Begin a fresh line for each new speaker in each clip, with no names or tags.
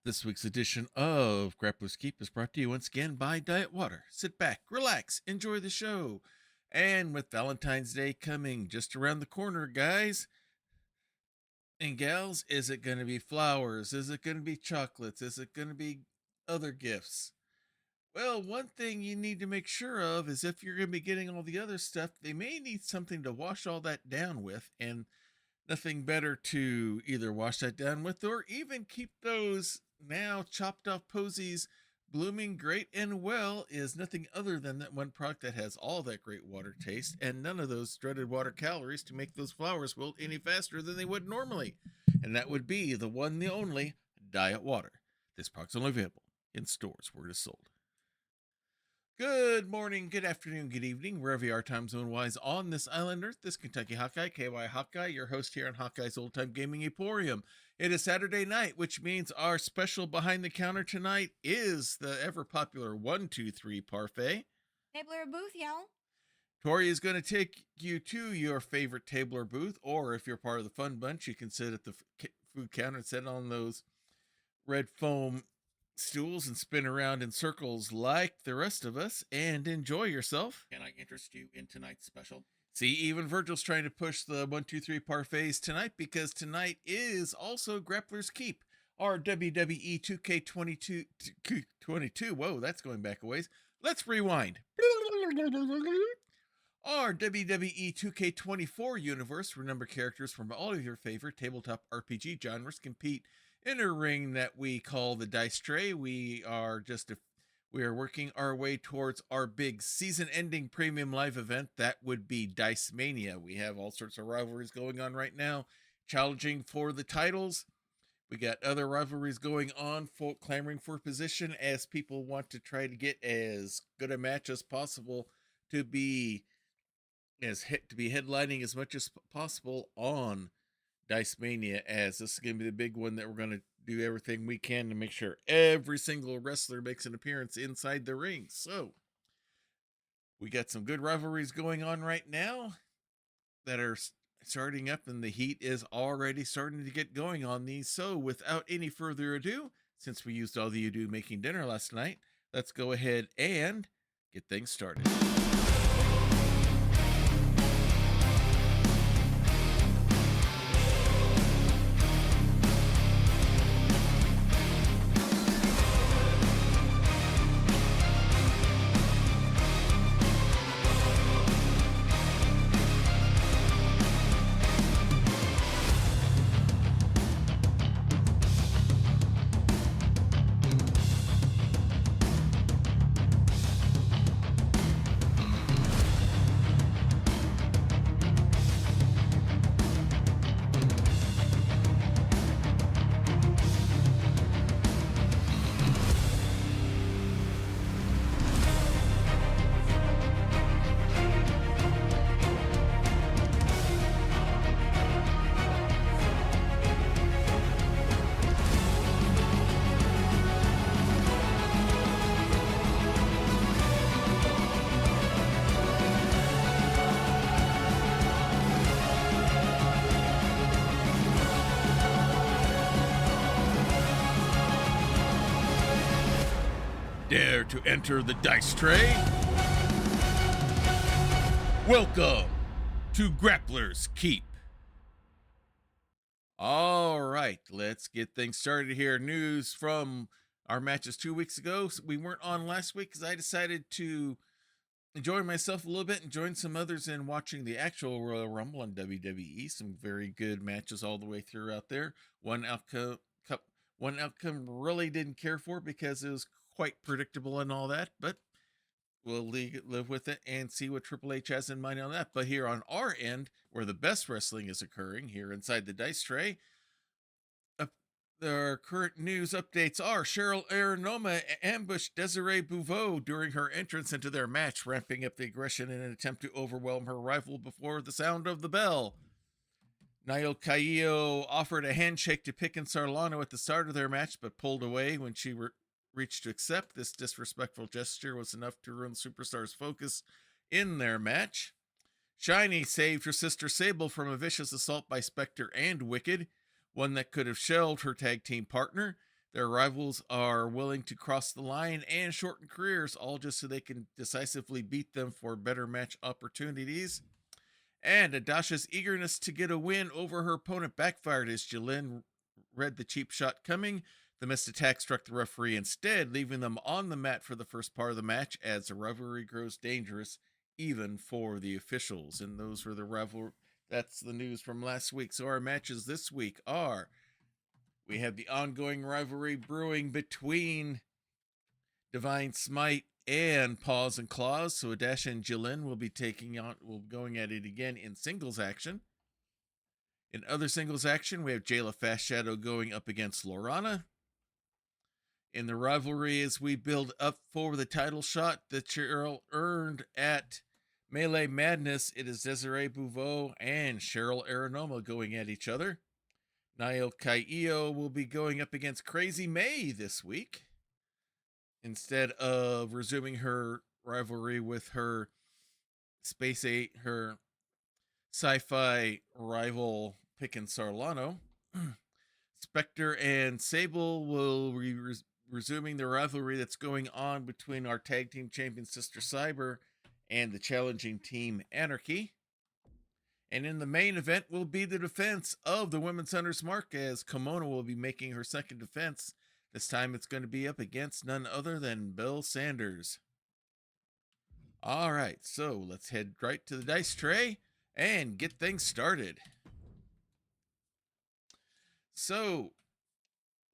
This week's edition of Grappler's Keep is brought to you once again by Diet Water. Sit back, relax, enjoy the show. And with Valentine's Day coming just around the corner, guys and gals, is it going to be flowers? Is it going to be chocolates? Is it going to be other gifts? Well, one thing you need to make sure of is if you're going to be getting all the other stuff, they may need something to wash all that down with, and nothing better to either wash that down with or even keep those now chopped off posies blooming great and well is nothing other than that one product that has all that great water taste and none of those dreaded water calories to make those flowers wilt any faster than they would normally. And that would be the one, the only Diet Water. This product's only available in stores where it is sold. Good morning, good afternoon, good evening, wherever you are time zone wise on this island Earth. This Kentucky Hawkeye, KY Hawkeye, your host here on Hawkeye's Old Time Gaming Emporium. It is Saturday night, which means our special behind the counter tonight is the ever popular 1-2-3 parfait.
Tabler booth, y'all.
Tori is going to take you to your favorite table or booth, or if you're part of the fun bunch, you can sit at the food counter and sit on those red foam stools and spin around in circles like the rest of us and enjoy yourself. Can I interest you in tonight's special? See, even Virgil's trying to push the 1-2-3 parfaits tonight because tonight is also Grappler's Keep, our WWE 2K22. Whoa, that's going back a ways. Let's rewind. Our WWE 2K24 universe, where number characters from all of your favorite tabletop RPG genres compete in a ring that we call the Dice Tray. We are working our way towards our big season-ending premium live event. That would be Dice-Mania. We have all sorts of rivalries going on right now, challenging for the titles. We got other rivalries going on, clamoring for position as people want to try to get as good a match as possible to be headlining as much as possible on Dice-Mania, as this is going to be the big one that we're going to do everything we can to make sure every single wrestler makes an appearance inside the ring. So we got some good rivalries going on right now that are starting up, and the heat is already starting to get going on these. So without any further ado, since we used all the you-do making dinner last night, let's go ahead and get things started. Dare to enter the Dice Tray? Welcome to Grappler's Keep. All right, let's get things started here. News from our matches 2 weeks ago. We weren't on last week because I decided to enjoy myself a little bit and join some others in watching the actual Royal Rumble on WWE. Some very good matches all the way through out there. One outcome really didn't care for because it was quite predictable and all that, but we'll live with it and see what Triple H has in mind on that. But here on our end, where the best wrestling is occurring here inside the Dice Tray, the current news updates are Cheryl Aranoma ambushed Desiree Bouveau during her entrance into their match, ramping up the aggression in an attempt to overwhelm her rival before the sound of the bell. Nayo Caillo offered a handshake to Pick and Sarlano at the start of their match, but pulled away when she reached to accept. This disrespectful gesture was enough to ruin the superstars' focus in their match. Shiny saved her sister Sable from a vicious assault by Spectre and Wicked, one that could have shelled her tag team partner. Their rivals are willing to cross the line and shorten careers, all just so they can decisively beat them for better match opportunities. And Adasha's eagerness to get a win over her opponent backfired as Jilin read the cheap shot coming. The missed attack struck the referee instead, leaving them on the mat for the first part of the match as the rivalry grows dangerous, even for the officials. And those were the rivalry. That's the news from last week. So our matches this week are: we have the ongoing rivalry brewing between Divine Smite and Paws and Claws. So Adasha and Jilin will be going at it again in singles action. In other singles action, we have Jayla Fast Shadow going up against Lorana. In the rivalry, as we build up for the title shot that Cheryl earned at Melee Madness, it is Desiree Bouveau and Cheryl Aranoma going at each other. Niall Kaio will be going up against Crazy May this week, instead of resuming her rivalry with her her sci-fi rival Picken Sarlano. Spectre and Sable will be resuming the rivalry that's going on between our tag team champion Sister Cyber and the challenging team Anarchy. And in the main event will be the defense of the Women's Hunter's Mark, as Kimona will be making her second defense. This time it's going to be up against none other than Bill Sanders. All right, so let's head right to the dice tray and get things started. So,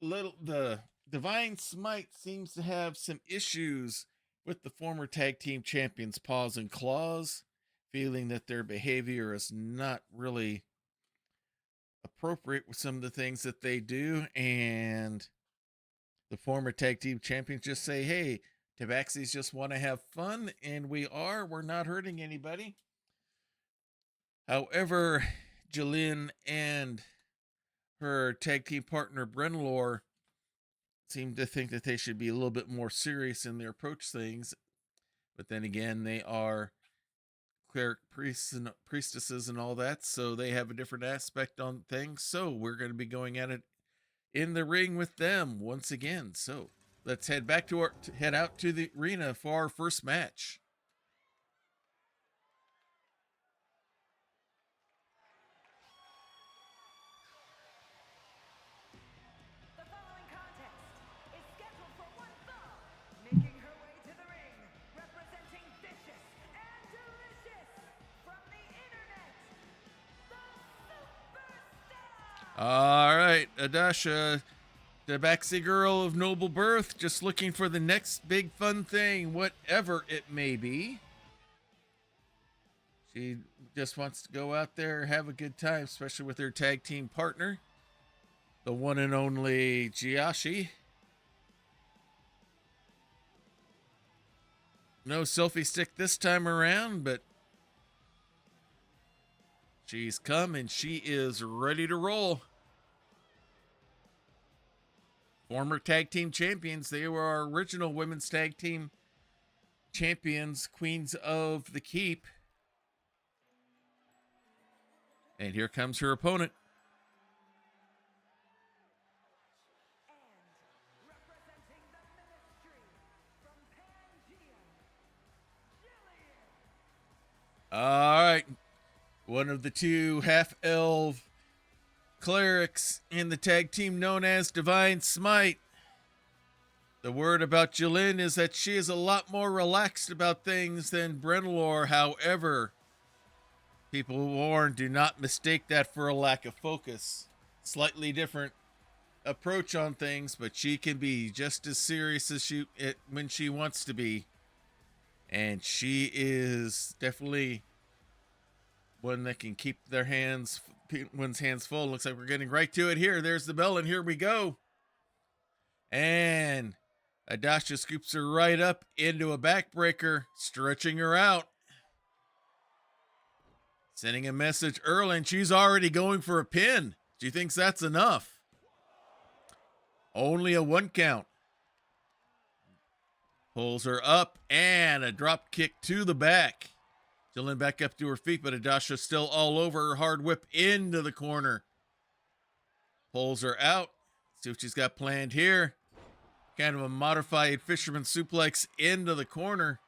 the Divine Smite seems to have some issues with the former tag team champions Paws and Claws, feeling that their behavior is not really appropriate with some of the things that they do, and the former tag team champions just say, hey, Tabaxis just want to have fun, and we're not hurting anybody. However, Jilin and her tag team partner Brenlor seem to think that they should be a little bit more serious in their approach things. But then again, they are cleric priests and priestesses and all that, so they have a different aspect on things. So we're going to be going at it in the ring with them once again. So let's head out to the arena for our first match.
The following contest is scheduled for one fall, making her way to the ring, representing Vicious and Delicious from the internet, the Superstar!
All right, Adasha, the Baxi girl of noble birth, just looking for the next big fun thing, whatever it may be. She just wants to go out there, have a good time, especially with her tag team partner, the one and only Jiashi. No selfie stick this time around, but she's come and she is ready to roll. Former tag team champions. They were our original women's tag team champions, Queens of the Keep. And here comes her opponent.
And representing the Ministry from Pangea, Jillian!
All right. One of the two half-elf clerics in the tag team known as Divine Smite. The word about Jilin is that she is a lot more relaxed about things than Brenlor. However, people warned, do not mistake that for a lack of focus. Slightly different approach on things, but she can be just as serious as when she wants to be. And she is definitely one that can keep one's hands full. Looks like we're getting right to it here. There's the bell, and here we go. And Adasha scoops her right up into a backbreaker, stretching her out. Sending a message early, and she's already going for a pin. She thinks that's enough. Only a 1 count. Pulls her up, and a drop kick to the back. Jillian back up to her feet, but Adasha still all over her. Hard whip into the corner. Pulls her out. See what she's got planned here. Kind of a modified fisherman suplex into the corner.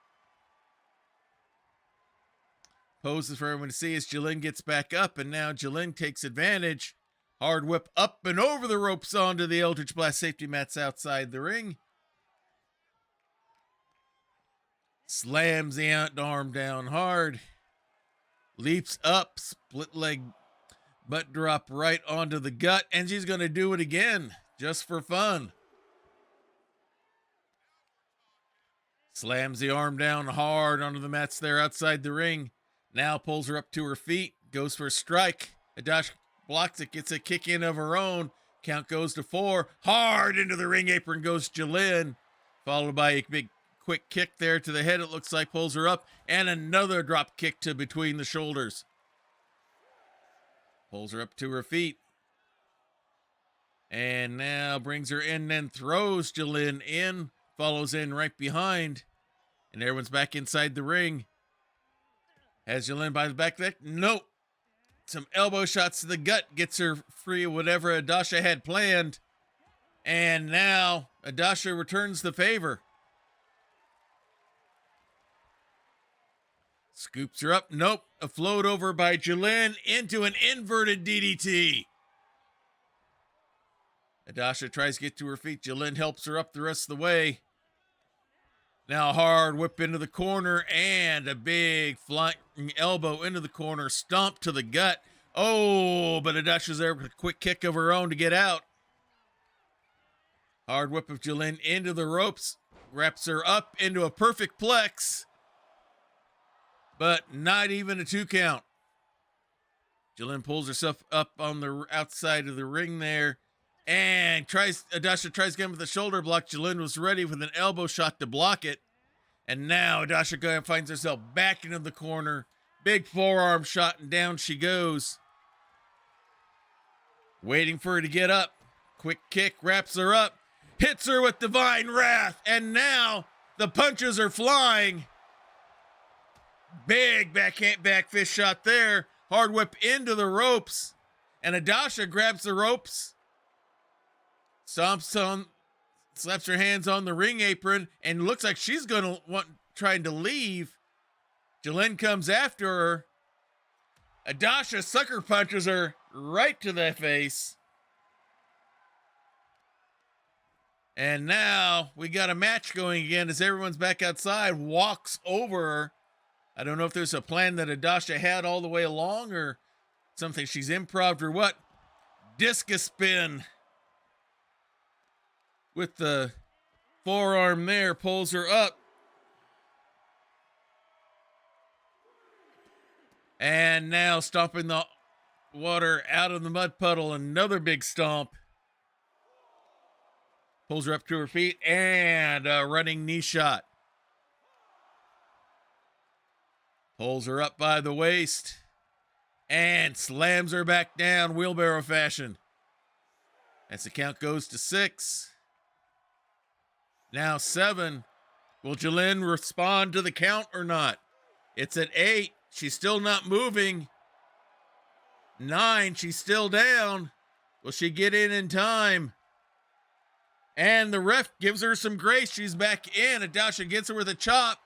Poses for everyone to see as Jalen gets back up, and now Jalen takes advantage. Hard whip up and over the ropes onto the Eldritch Blast safety mats outside the ring. Slams the arm down hard. Leaps up, split leg butt drop right onto the gut, and she's going to do it again just for fun. Slams the arm down hard onto the mats there outside the ring. Now pulls her up to her feet, goes for a strike. Adash blocks it, gets a kick in of her own. Count goes to 4. Hard into the ring apron goes Jalen, followed by a big quick kick there to the head, it looks like, pulls her up, and another drop kick to between the shoulders. Pulls her up to her feet. And now brings her in, then throws Jalen in, follows in right behind, and everyone's back inside the ring. Has Jalen by the back neck? Nope. Some elbow shots to the gut, gets her free of whatever Adasha had planned. And now Adasha returns the favor. Scoops her up. Nope. A float over by Jalen into an inverted DDT. Adasha tries to get to her feet. Jalen helps her up the rest of the way. Now hard whip into the corner and a big flying elbow into the corner. Stomp to the gut. Oh, but Adasha's there with a quick kick of her own to get out. Hard whip of Jalen into the ropes. Wraps her up into a perfect plex. But not even a 2 count. Jalen pulls herself up on the outside of the ring there. And Adasha tries to get him with a shoulder block. Jalen was ready with an elbow shot to block it. And now Adasha finds herself back into the corner. Big forearm shot, and down she goes. Waiting for her to get up. Quick kick, wraps her up. Hits her with Divine Wrath. And now the punches are flying. Big back fist shot there. Hard whip into the ropes. And Adasha grabs the ropes. Slaps her hands on the ring apron, and looks like she's trying to leave. Jalen comes after her. Adasha sucker punches her right to the face. And now we got a match going again as everyone's back outside, walks over her. I don't know if there's a plan that Adasha had all the way along or something she's improv or what. Discus spin. With the forearm there, pulls her up. And now stomping the water out of the mud puddle. Another big stomp. Pulls her up to her feet and a running knee shot. Pulls her up by the waist and slams her back down wheelbarrow fashion. As the count goes to 6. Now 7. Will Jalen respond to the count or not? It's at 8. She's still not moving. 9. She's still down. Will she get in time? And the ref gives her some grace. She's back in. Adasha gets her with a chop.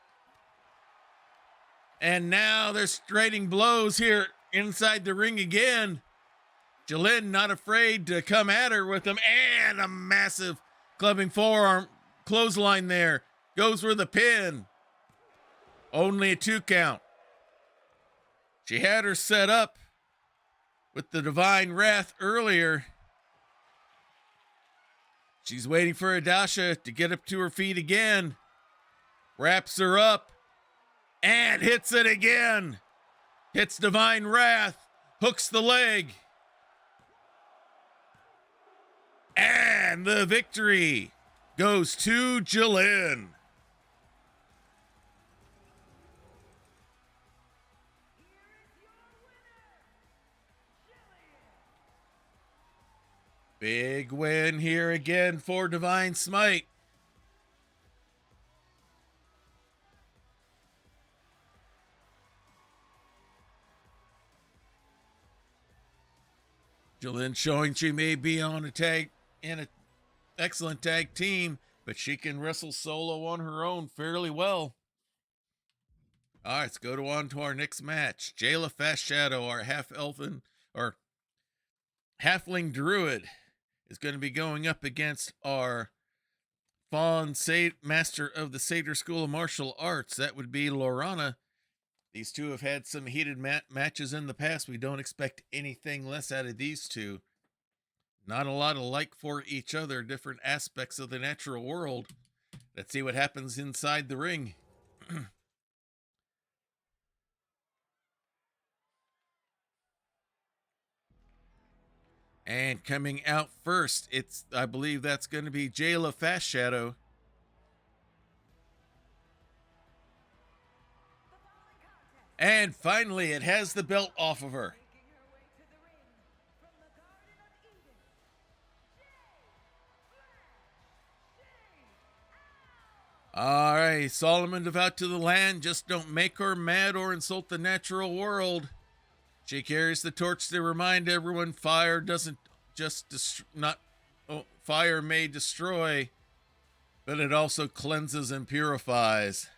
And now they're trading blows here inside the ring again. Jalen not afraid to come at her with them. And a massive clubbing forearm. Clothesline there. Goes for the pin. Only a 2 count. She had her set up with the Divine Wrath earlier. She's waiting for Adasha to get up to her feet again. Wraps her up. And hits it again. Hits Divine Wrath. Hooks the leg. And the victory goes to Jalen. Big win here again for Divine Smite. Jalen showing she may be on a tag in a excellent tag team, but she can wrestle solo on her own fairly well. All right, let's go on to our next match. Jayla Fast Shadow, our half-elfin or halfling druid, is going to be going up against our Fawn master of the Seder School of Martial Arts. That would be Lorana. These two have had some heated matches in the past. We don't expect anything less out of these two. Not a lot of like for each other, different aspects of the natural world. Let's see what happens inside the ring. And coming out first, I believe that's going to be Jayla Fast Shadow. And finally, it has the belt off of her. All right, Solomon devout to the land. Just don't make her mad or insult the natural world. She carries the torch to remind everyone fire doesn't just fire may destroy, but it also cleanses and purifies.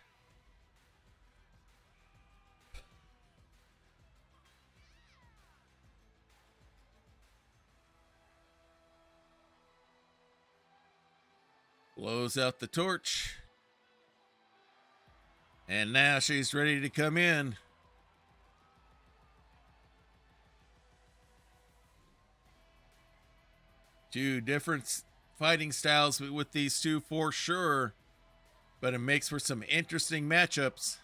Blows out the torch. And now she's ready to come in. Two different fighting styles with these two for sure, but it makes for some interesting matchups.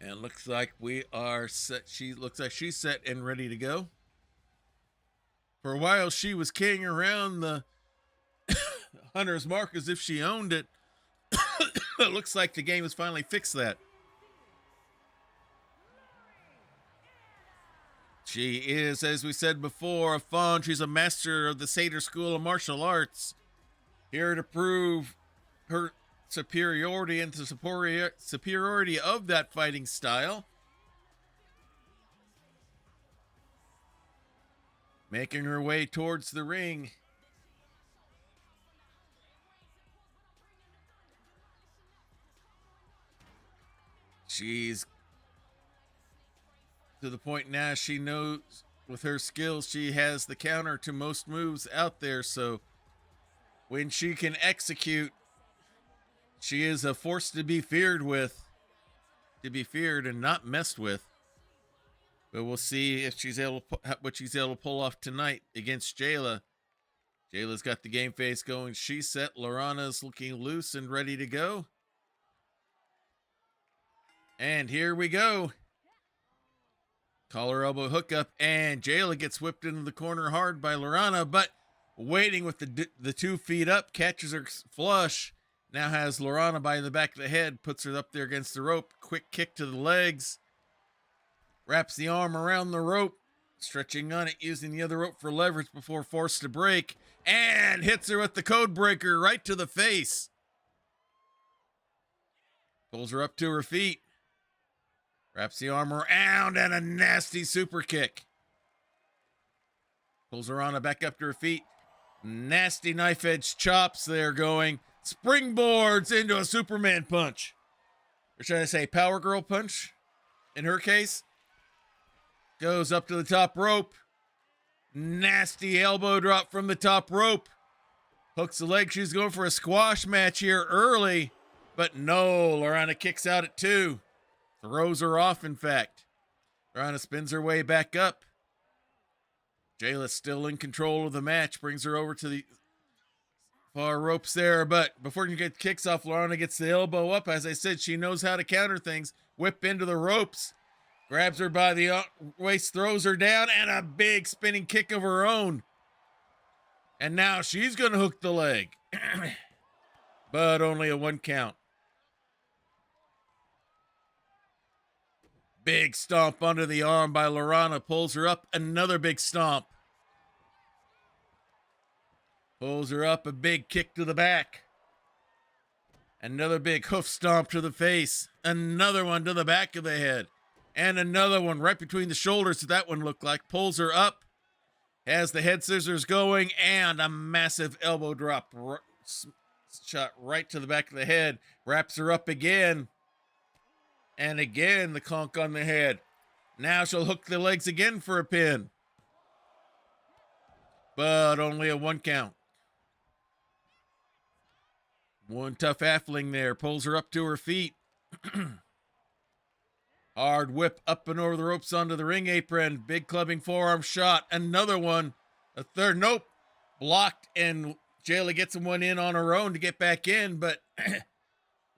And looks like we are set. She looks like she's set and ready to go. For a while, she was carrying around the Hunter's Mark as if she owned it. It looks like the game has finally fixed that. She is, as we said before, a fawn. She's a master of the Seder School of Martial Arts. Here to prove her superiority and the superiority of that fighting style. Making her way towards the ring. She's to the point now she knows with her skills she has the counter to most moves out there, so when she can execute, she is a force to be feared and not messed with. But we'll see if what she's able to pull off tonight against Jayla. Jayla's got the game face going. She's set. Lorana's looking loose and ready to go. And here we go. Collar elbow hookup, and Jayla gets whipped into the corner hard by Lorana, but waiting with the 2 feet up, catches her flush. Now has Lorana by the back of the head, puts her up there against the rope. Quick kick to the legs. Wraps the arm around the rope, stretching on it, using the other rope for leverage before forced to break, and hits her with the code breaker right to the face. Pulls her up to her feet. Wraps the arm around, and a nasty super kick. Pulls Lorana back up to her feet. Nasty knife edge chops there going. Springboards into a Superman punch. Or should I say Power Girl punch in her case. Goes up to the top rope. Nasty elbow drop from the top rope. Hooks the leg. She's going for a squash match here early. But no, Lorana kicks out at 2. Throws her off, in fact. Lorana spins her way back up. Jayla's still in control of the match. Brings her over to the far ropes there. But before you get kicks off, Lorana gets the elbow up. As I said, she knows how to counter things. Whip into the ropes. Grabs her by the waist, throws her down, and a big spinning kick of her own. And now she's going to hook the leg. But only a 1 count. Big stomp under the arm by Lorana. Pulls her up. Another big stomp. Pulls her up, a big kick to the back. Another big hoof stomp to the face. Another one to the back of the head. And another one right between the shoulders, that one looked like. Pulls her up. Has the head scissors going. And a massive elbow drop. Shot right to the back of the head. Wraps her up again. And again the conk on the head. Now she'll hook the legs again for a pin. But only a 1 count. One tough halfling there. Pulls her up to her feet. Hard whip up and over the ropes onto the ring apron. Big clubbing forearm shot. Another one. A third. Nope. Blocked, and Jayla gets one in on her own to get back in, but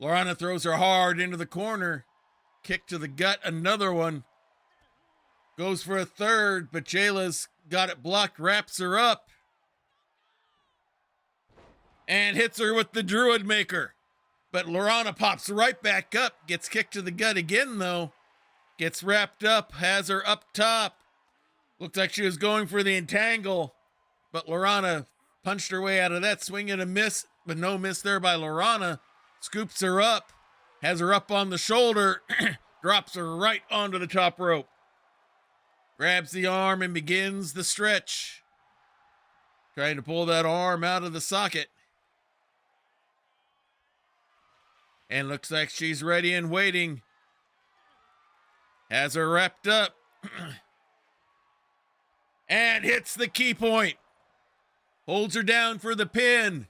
Lorana throws her hard into the corner. Kick to the gut. Another one. Goes for a third, but Jayla's got it blocked. Wraps her up. And hits her with the Druid Maker. But Lorana pops right back up. Gets kicked to the gut again, though. Gets wrapped up. Has her up top. Looked like she was going for the entangle. But Lorana punched her way out of that. Swing and a miss. But no miss there by Lorana. Scoops her up. Has her up on the shoulder. Drops her right onto the top rope. Grabs the arm and begins the stretch. Trying to pull that arm out of the socket. And looks like she's ready and waiting. Has her wrapped up. And hits the key point. Holds her down for the pin.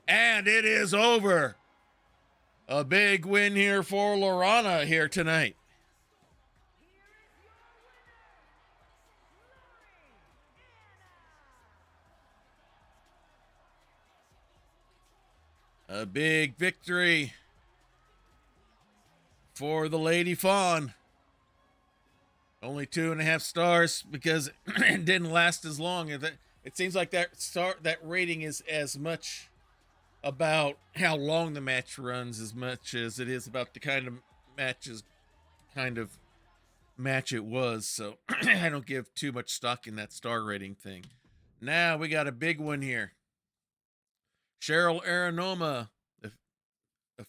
And it is over. A big win here for Lorana here tonight. A big victory for the Lady Fawn. Only 2.5 stars because it didn't last as long. It seems like that rating is as much about how long the match runs as much as it is about the kind of match it was. So I don't give too much stock in that star rating thing. Now we got a big one here. Cheryl Aranoma, a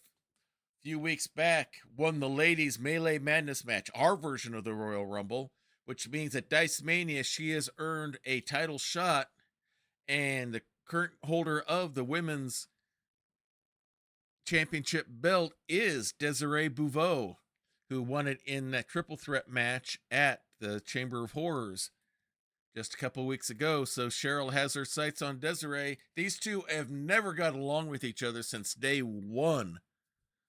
few weeks back, won the Ladies Melee Madness match, our version of the Royal Rumble, which means at Dice-Mania she has earned a title shot, and the current holder of the women's championship belt is Desiree Bouveau, who won it in that triple threat match at the Chamber of Horrors just a couple weeks ago. So Cheryl has her sights on Desiree. These two have never got along with each other since day one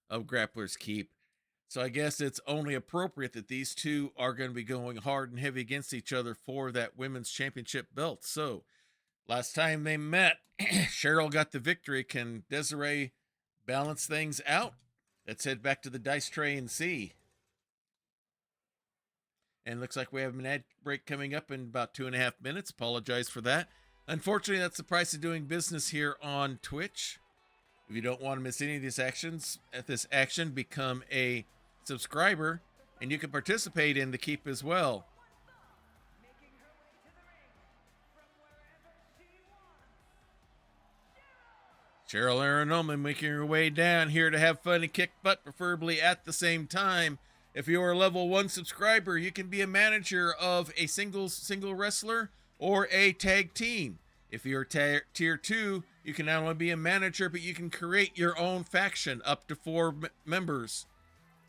of Grappler's Keep. So I guess it's only appropriate that these two are going to be going hard and heavy against each other for that women's championship belt. So last time they met, Cheryl got the victory. Can Desiree balance things out? Let's head back to the dice tray and see. And looks like we have an ad break coming up in about 2.5 minutes. Apologize for that. Unfortunately, that's the price of doing business here on Twitch. If you don't want to miss any of these actions, become a subscriber, and you can participate in the keep as well.
Making her way to the ring from wherever she wants.
Cheryl Aranoma making her way down here to have fun and kick butt, preferably at the same time. If you're a level 1 subscriber, you can be a manager of a single wrestler or a tag team. If you're tier 2, you can not only be a manager, but you can create your own faction, up to 4 members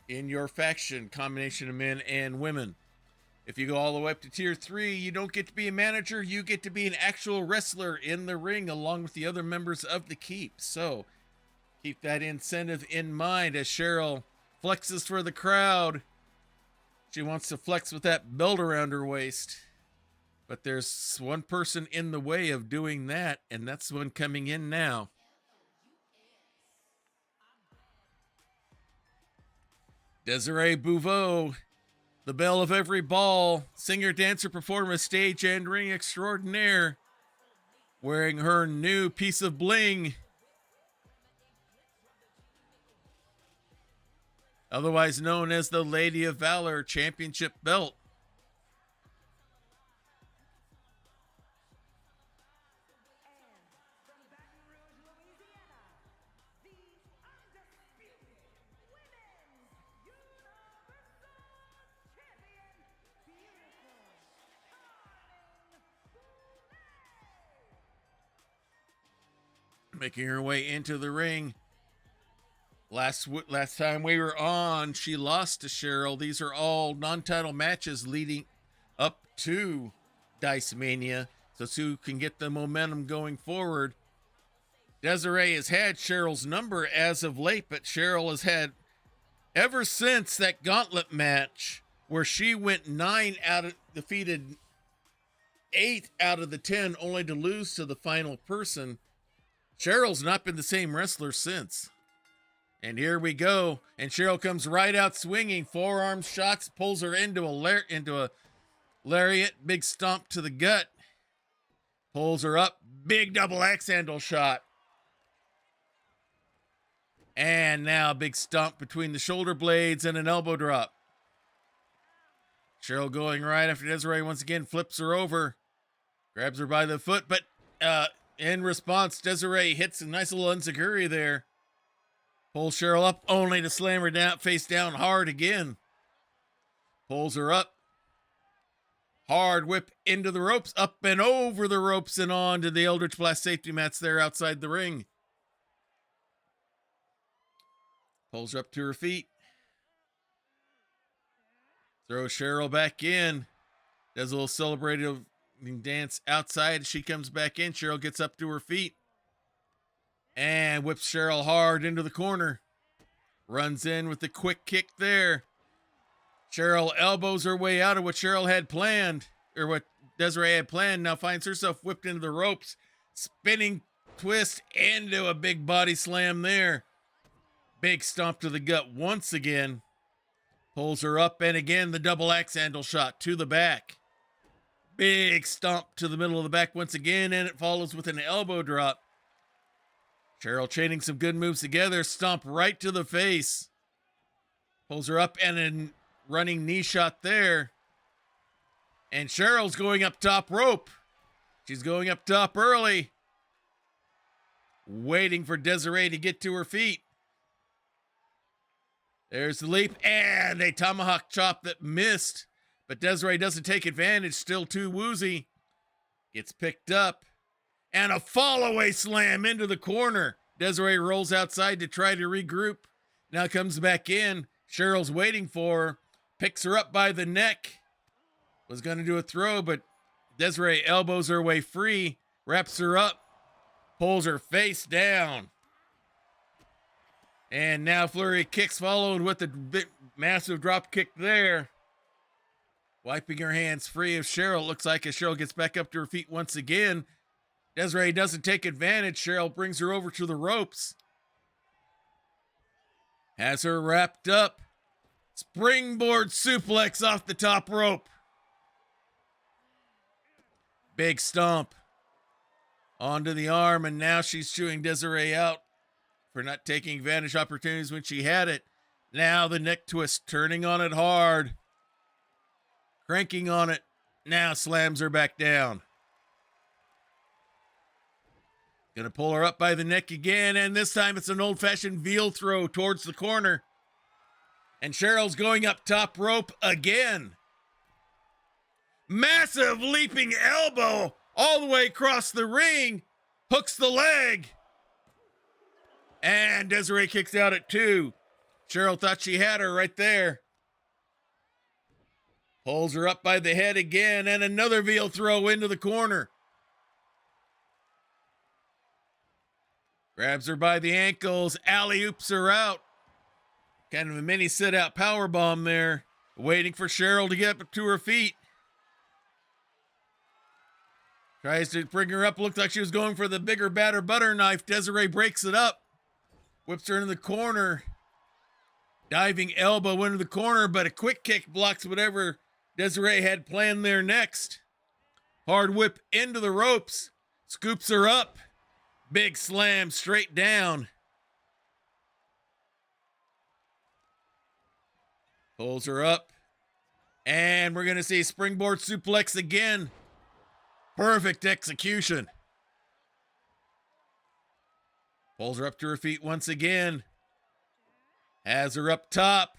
in your faction, combination of men and women. If you go all the way up to tier 3, you don't get to be a manager, you get to be an actual wrestler in the ring along with the other members of the keep. So keep that incentive in mind as Cheryl flexes for the crowd. She wants to flex with that belt around her waist. But there's one person in the way of doing that, and that's the one coming in now. Desiree Bouveau, the belle of every ball, singer, dancer, performer, stage and ring extraordinaire, wearing her new piece of bling, otherwise known as the Lady of Valor Championship belt. making her way into the ring. Last time we were on, she lost to Cheryl. These are all non-title matches leading up to Dice-Mania, so Sue can get the momentum going forward. Desiree has had Cheryl's number as of late, but Cheryl has had, ever since that gauntlet match where she went defeated 8 out of the 10, only to lose to the final person, Cheryl's not been the same wrestler since. And here we go. And Cheryl comes right out swinging. Forearm shots, pulls her into a lariat. Big stomp to the gut. Pulls her up. Big double axe handle shot. And now a big stomp between the shoulder blades and an elbow drop. Cheryl going right after Desiree once again, flips her over. Grabs her by the foot, but in response, Desiree hits a nice little enziguri there. Pulls Cheryl up, only to slam her down, face down hard again. Pulls her up. Hard whip into the ropes, up and over the ropes and on to the Eldritch Blast safety mats there outside the ring. Pulls her up to her feet. Throws Cheryl back in. Does a little celebrative dance outside. She comes back in. Cheryl gets up to her feet. And whips Cheryl hard into the corner. Runs in with the quick kick there. Cheryl elbows her way out of what Cheryl had planned, or what Desiree had planned. Now finds herself whipped into the ropes. Spinning twist into a big body slam there. Big stomp to the gut once again. Pulls her up, and again the double axe handle shot to the back. Big stomp to the middle of the back once again, and it follows with an elbow drop. Cheryl chaining some good moves together. Stomp right to the face. Pulls her up, and a running knee shot there. And Cheryl's going up top rope. She's going up top early. Waiting for Desiree to get to her feet. There's the leap, and a tomahawk chop that missed. But Desiree doesn't take advantage, still too woozy. Gets picked up. And a fall-away slam into the corner. Desiree rolls outside to try to regroup. Now comes back in. Cheryl's waiting for her. Picks her up by the neck. Was going to do a throw, but Desiree elbows her way free. Wraps her up. Pulls her face down. And now flurry of kicks followed with a big, massive drop kick there. Wiping her hands free of Cheryl. Looks like as Cheryl gets back up to her feet once again. Desiree doesn't take advantage. Cheryl brings her over to the ropes. Has her wrapped up. Springboard suplex off the top rope. Big stomp onto the arm, and now she's chewing Desiree out for not taking advantage opportunities when she had it. Now the neck twist, turning on it hard. Cranking on it. Now slams her back down. Gonna pull her up by the neck again, and this time it's an old-fashioned veal throw towards the corner. And Cheryl's going up top rope again. Massive leaping elbow all the way across the ring. Hooks the leg. And Desiree kicks out at 2. Cheryl thought she had her right there. Pulls her up by the head again, and another veal throw into the corner. Grabs her by the ankles, alley-oops her out. Kind of a mini sit-out powerbomb there. Waiting for Cheryl to get up to her feet. Tries to bring her up. Looked like she was going for the bigger, badder butter knife. Desiree breaks it up. Whips her into the corner. Diving elbow into the corner, but a quick kick blocks whatever Desiree had planned there next. Hard whip into the ropes. Scoops her up. Big slam straight down. Pulls her up. And we're going to see springboard suplex again. Perfect execution. Pulls her up to her feet once again. Has her up top.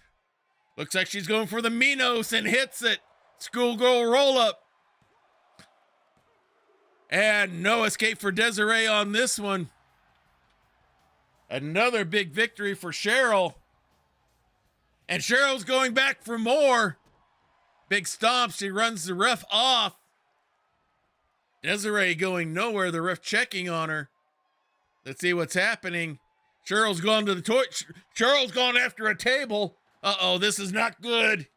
Looks like she's going for the Minos and hits it. Schoolgirl roll up. And no escape for Desiree on this one. Another big victory for Cheryl. And Cheryl's going back for more. Big stomp. She runs the ref off. Desiree going nowhere. The ref checking on her. Let's see what's happening. Cheryl's gone to the toilet. Cheryl's gone after a table. Uh-oh, this is not good.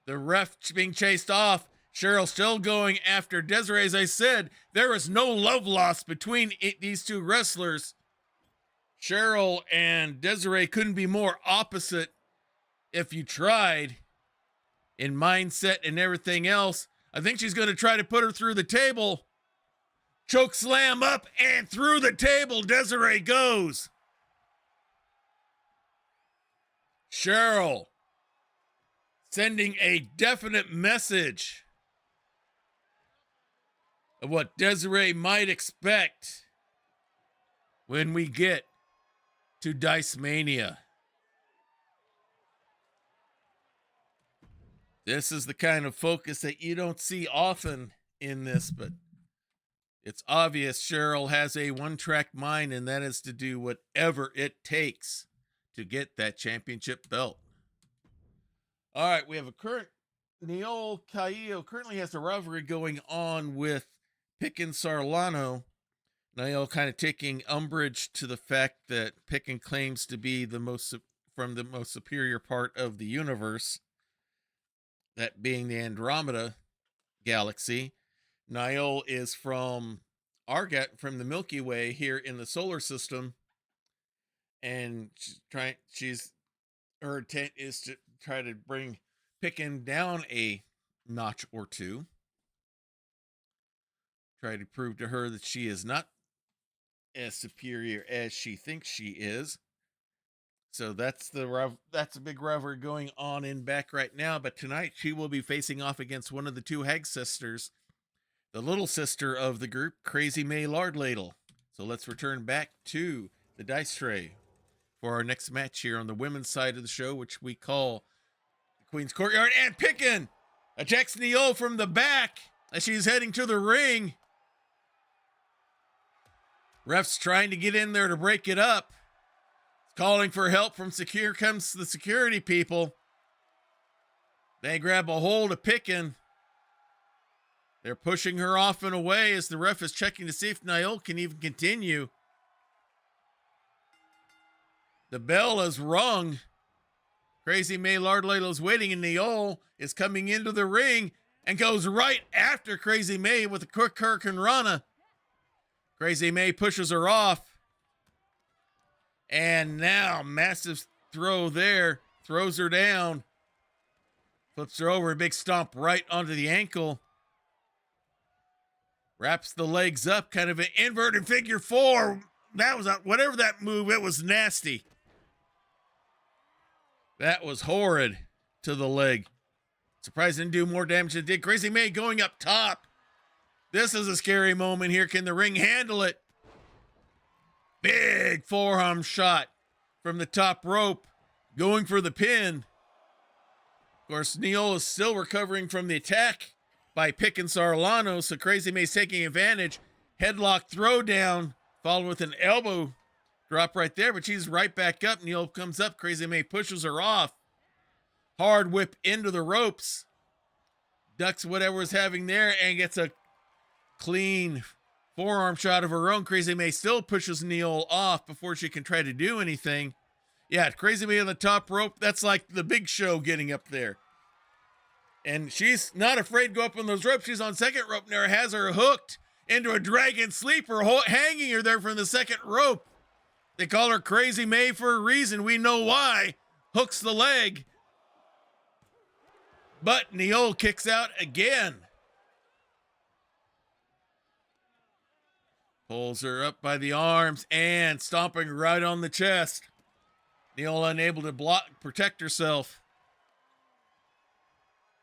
The ref being chased off. Cheryl still going after Desiree. As I said, there is no love lost between these two wrestlers. Cheryl and Desiree couldn't be more opposite if you tried in mindset and everything else. I think she's going to try to put her through the table. Choke slam up and through the table. Desiree goes. Cheryl sending a definite message of what Desiree might expect when we get to Dice-Mania. This is the kind of focus that you don't see often in this, but it's obvious Cheryl has a one-track mind, and that is to do whatever it takes to get that championship belt. All right, we have a current Neil Caillo currently has a rivalry going on with Picken Sarlano. Neil kind of taking umbrage to the fact that Picken claims to be from the most superior part of the universe, that being the Andromeda galaxy. Niall is from from the Milky Way here in the solar system, and her intent is to try to bring Picken down a notch or two. Try to prove to her that she is not as superior as she thinks she is. So that's a big rivalry going on in back right now. But tonight she will be facing off against one of the two Hag sisters, the little sister of the group, Crazy May Lardladle. So let's return back to the dice tray for our next match here on the women's side of the show, which we call the Queen's Courtyard. And Picken attacks Neil from the back as she's heading to the ring. Ref's trying to get in there to break it up. Calling for help from Here comes the security people. They grab a hold of Picken. They're pushing her off and away as the ref is checking to see if Niall can even continue. The bell is rung. Crazy May Lardladle is waiting, and Niall is coming into the ring and goes right after Crazy May with a quick Hurricane Rana. Crazy May pushes her off. And now, massive throw there. Throws her down. Flips her over. A big stomp right onto the ankle. Wraps the legs up. Kind of an inverted figure four. That was, whatever that move, it was nasty. That was horrid to the leg. Surprised didn't do more damage than it did. Crazy May going up top. This is a scary moment here. Can the ring handle it? Big forearm shot from the top rope, going for the pin. Of course, Neil is still recovering from the attack by Picken Sarlano, so Crazy May's taking advantage. Headlock throwdown, followed with an elbow drop right there, but she's right back up. Neil comes up. Crazy May pushes her off. Hard whip into the ropes. Ducks whatever's having there and gets a clean forearm shot of her own. Crazy May still pushes Neil off before she can try to do anything. Yeah, Crazy May on the top rope. That's like the Big Show getting up there. And she's not afraid to go up on those ropes. She's on second rope now. Has her hooked into a dragon sleeper, hanging her there from the second rope. They call her Crazy May for a reason. We know why. Hooks the leg. But Neil kicks out again. Pulls her up by the arms and stomping right on the chest. Neil unable to protect herself.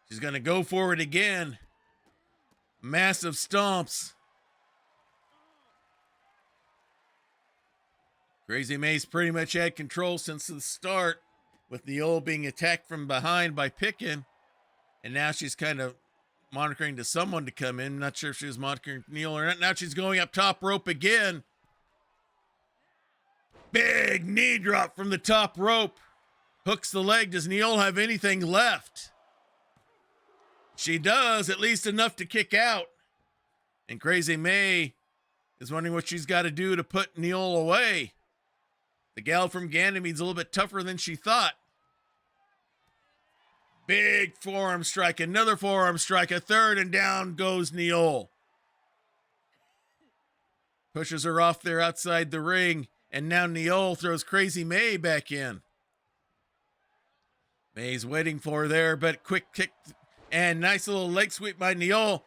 She's going to go for it again. Massive stomps. Crazy May's pretty much had control since the start, with Neil being attacked from behind by Picken. And now she's kind of monitoring to someone to come in. Not sure if she was monitoring Neil or not. Now she's going up top rope again. Big knee drop from the top rope. Hooks the leg. Does Neil have anything left? She does, at least enough to kick out. And Crazy May is wondering what she's got to do to put Neil away. The gal from Ganymede's a little bit tougher than she thought. Big forearm strike, another forearm strike, a third, and down goes Neil. Pushes her off there outside the ring, and now Neil throws Crazy May back in. May's waiting for her there, but quick kick and nice little leg sweep by Neil.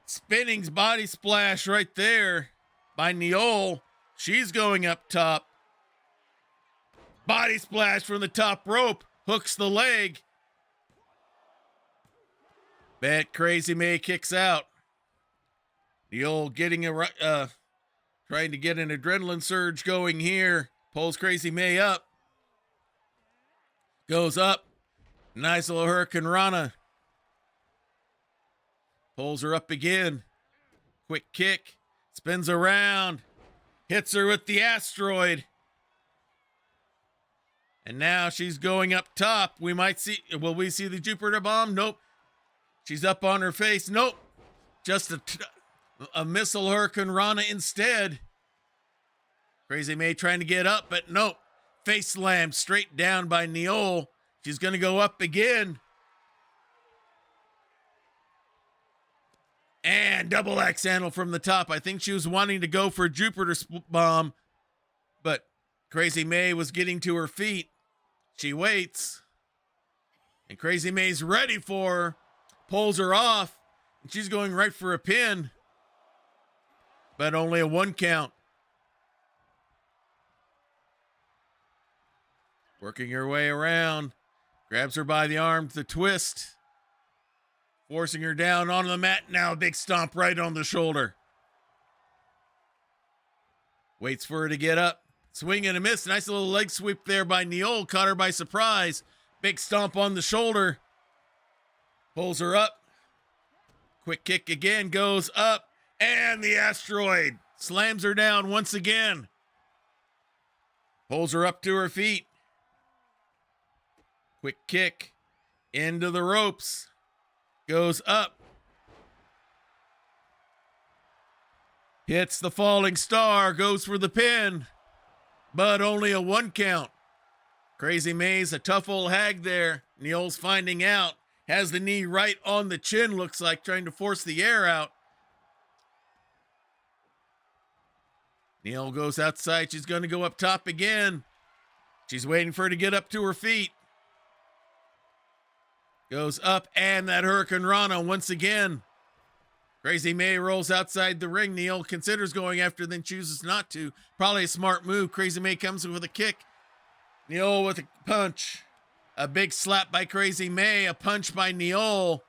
Spinning body splash right there by Neil. She's going up top. Body splash from the top rope. Hooks the leg. But Crazy May kicks out. Neil getting trying to get an adrenaline surge going here. Pulls Crazy May up. Goes up. Nice little Hurricane Rana. Pulls her up again. Quick kick. Spins around. Hits her with the asteroid. And now she's going up top. Will we see the Jupiter bomb? Nope. She's up on her face. Nope. Just a missile Hurricane Rana instead. Crazy May trying to get up, but nope. Face slam straight down by Neil. She's going to go up again. And double axe handle from the top. I think she was wanting to go for a Jupiter bomb, but Crazy May was getting to her feet. She waits. And Crazy May's ready for her. Pulls her off. And she's going right for a pin. But only a 1 count. Working her way around. Grabs her by the arm to twist. Forcing her down onto the mat. Now a big stomp right on the shoulder. Waits for her to get up. Swing and a miss. Nice little leg sweep there by Neil. Caught her by surprise. Big stomp on the shoulder. Pulls her up. Quick kick again. Goes up. And the asteroid slams her down once again. Pulls her up to her feet. Quick kick. Into the ropes. Goes up. Hits the falling star. Goes for the pin. But only a 1 count. Crazy May's a tough old hag there. Neil's finding out. Has the knee right on the chin, looks like, trying to force the air out. Neil goes outside. She's going to go up top again. She's waiting for her to get up to her feet. Goes up, and that Hurricane Rana once again. Crazy May rolls outside the ring. Neil considers going after, then chooses not to. Probably a smart move. Crazy May comes with a kick. Neil with a punch. A big slap by Crazy May. A punch by Neil.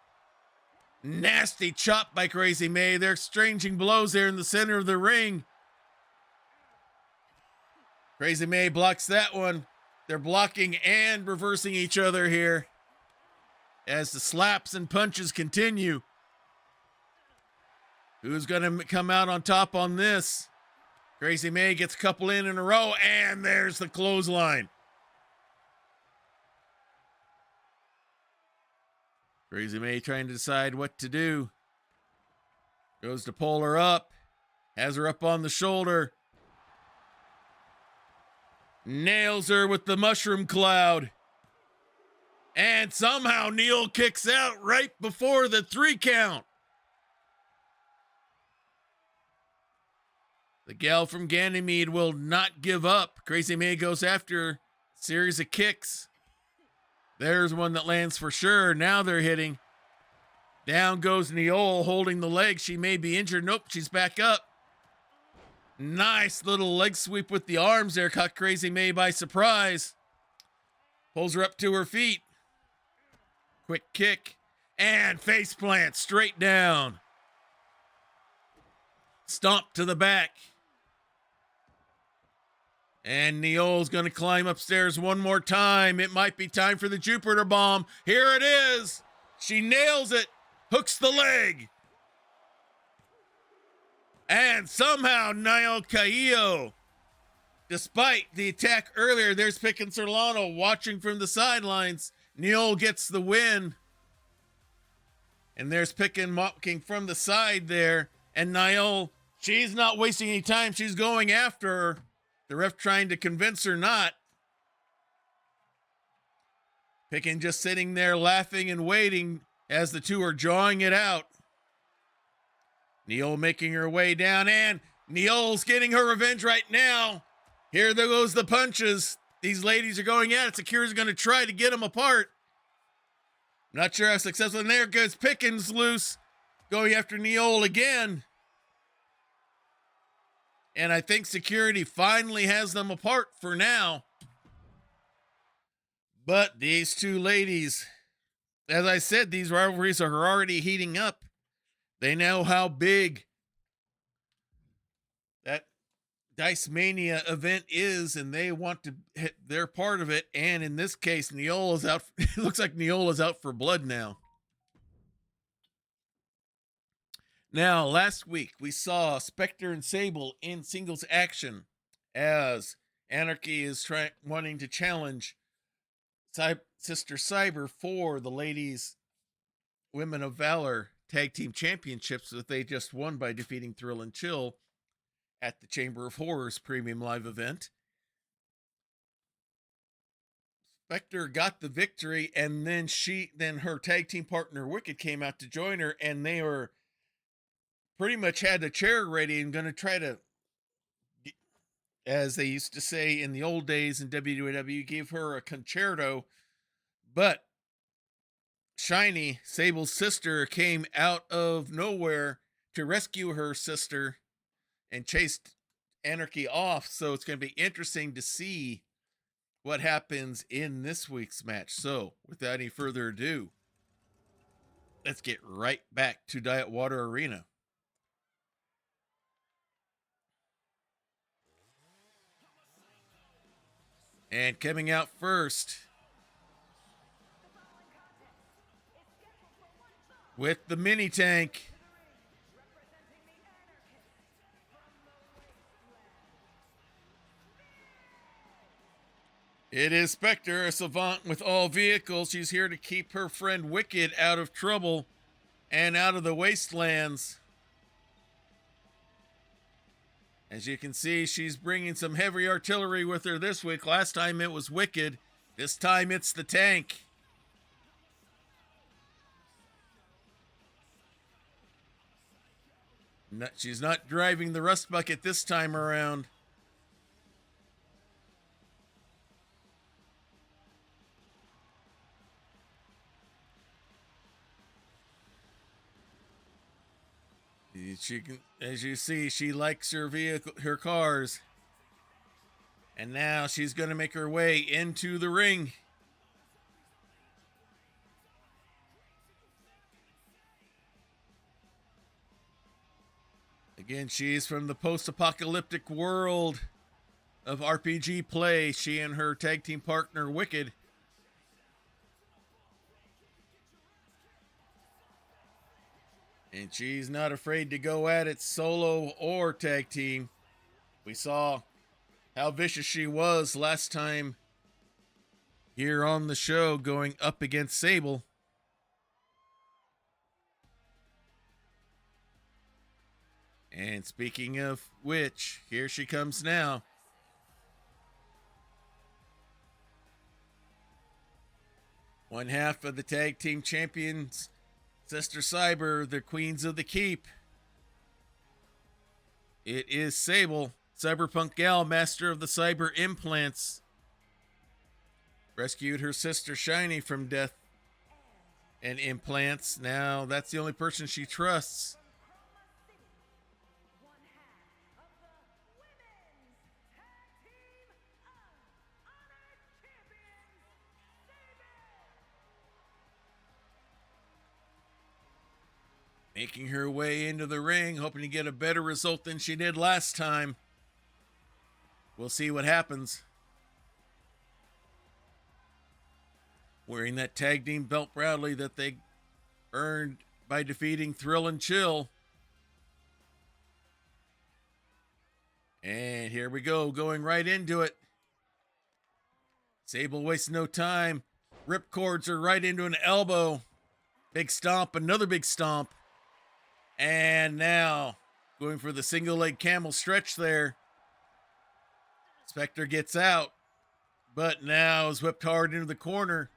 Nasty chop by Crazy May. They're exchanging blows there in the center of the ring. Crazy May blocks that one. They're blocking and reversing each other here as the slaps and punches continue. Who's going to come out on top on this? Crazy May gets a couple in a row, and there's the clothesline. Crazy May trying to decide what to do. Goes to pull her up. Has her up on the shoulder. Nails her with the mushroom cloud. And somehow Neil kicks out right before the 3 count. The gal from Ganymede will not give up. Crazy May goes after a series of kicks. There's one that lands for sure. Now they're hitting. Down goes Neil holding the leg. She may be injured. Nope, she's back up. Nice little leg sweep with the arms there. Caught Crazy May by surprise. Pulls her up to her feet. Quick kick. And face plant straight down. Stomp to the back. And Neil's going to climb upstairs one more time. It might be time for the Jupiter bomb. Here it is. She nails it. Hooks the leg. And somehow Niall Caillo Despite the attack earlier, there's Pick and Solano watching from the sidelines. Neil gets the win. And there's Picken mocking from the side there. And Niall, she's not wasting any time. She's going after her. The ref trying to convince her not. Picken just sitting there laughing and waiting as the two are jawing it out. Neil making her way down, and Neil's getting her revenge right now. Here there goes the punches. These ladies are going at it. Sakura's going to try to get them apart. Not sure how successful. And there goes Pickens loose, going after Neil again. And I think security finally has them apart for now. But these two ladies, as I said, these rivalries are already heating up. They know how big that Dice-Mania event is, and they want to hit their part of it. And in this case, Neola's out. It looks like Neola's out for blood now. Now, last week, we saw Spectre and Sable in singles action as Anarchy is wanting to challenge Sister Cyber for the Ladies Women of Valor Tag Team Championships that they just won by defeating Thrill and Chill at the Chamber of Horrors Premium Live event. Spectre got the victory, and then her tag team partner Wicked came out to join her, and they were pretty much had a chair ready and going to try to, as they used to say in the old days in WWE, give her a concerto. But Shiny, Sable's sister, came out of nowhere to rescue her sister and chased Anarchy off. So it's going to be interesting to see what happens in this week's match. So without any further ado, let's get right back to Diet Water Arena. And coming out first with the mini tank, it is Spectre, a savant with all vehicles. She's here to keep her friend Wicked out of trouble and out of the wastelands. As you can see, she's bringing some heavy artillery with her this week. Last time it was Wicked. This time it's the tank. She's not driving the rust bucket this time around. She can, as you see, she likes her vehicle, her cars. And now she's going to make her way into the ring. Again, she's from the post-apocalyptic world of RPG play. She and her tag team partner, Wicked. And she's not afraid to go at it solo or tag team. We saw how vicious she was last time here on the show going up against Sable. And speaking of which, here she comes now. One half of the tag team champions, Sister Cyber, the Queens of the Keep. It is Sable, Cyberpunk Gal, master of the cyber implants. Rescued her sister Shiny from death and implants. Now that's the only person she trusts. Making her way into the ring, hoping to get a better result than she did last time. We'll see what happens. Wearing that tag team belt proudly that they earned by defeating Thrill and Chill. And here we go, going right into it. Sable wastes no time. Rip cords her right into an elbow. Big stomp, another big stomp. And now going for the single leg camel stretch there. Spectre gets out, but now is whipped hard into the corner.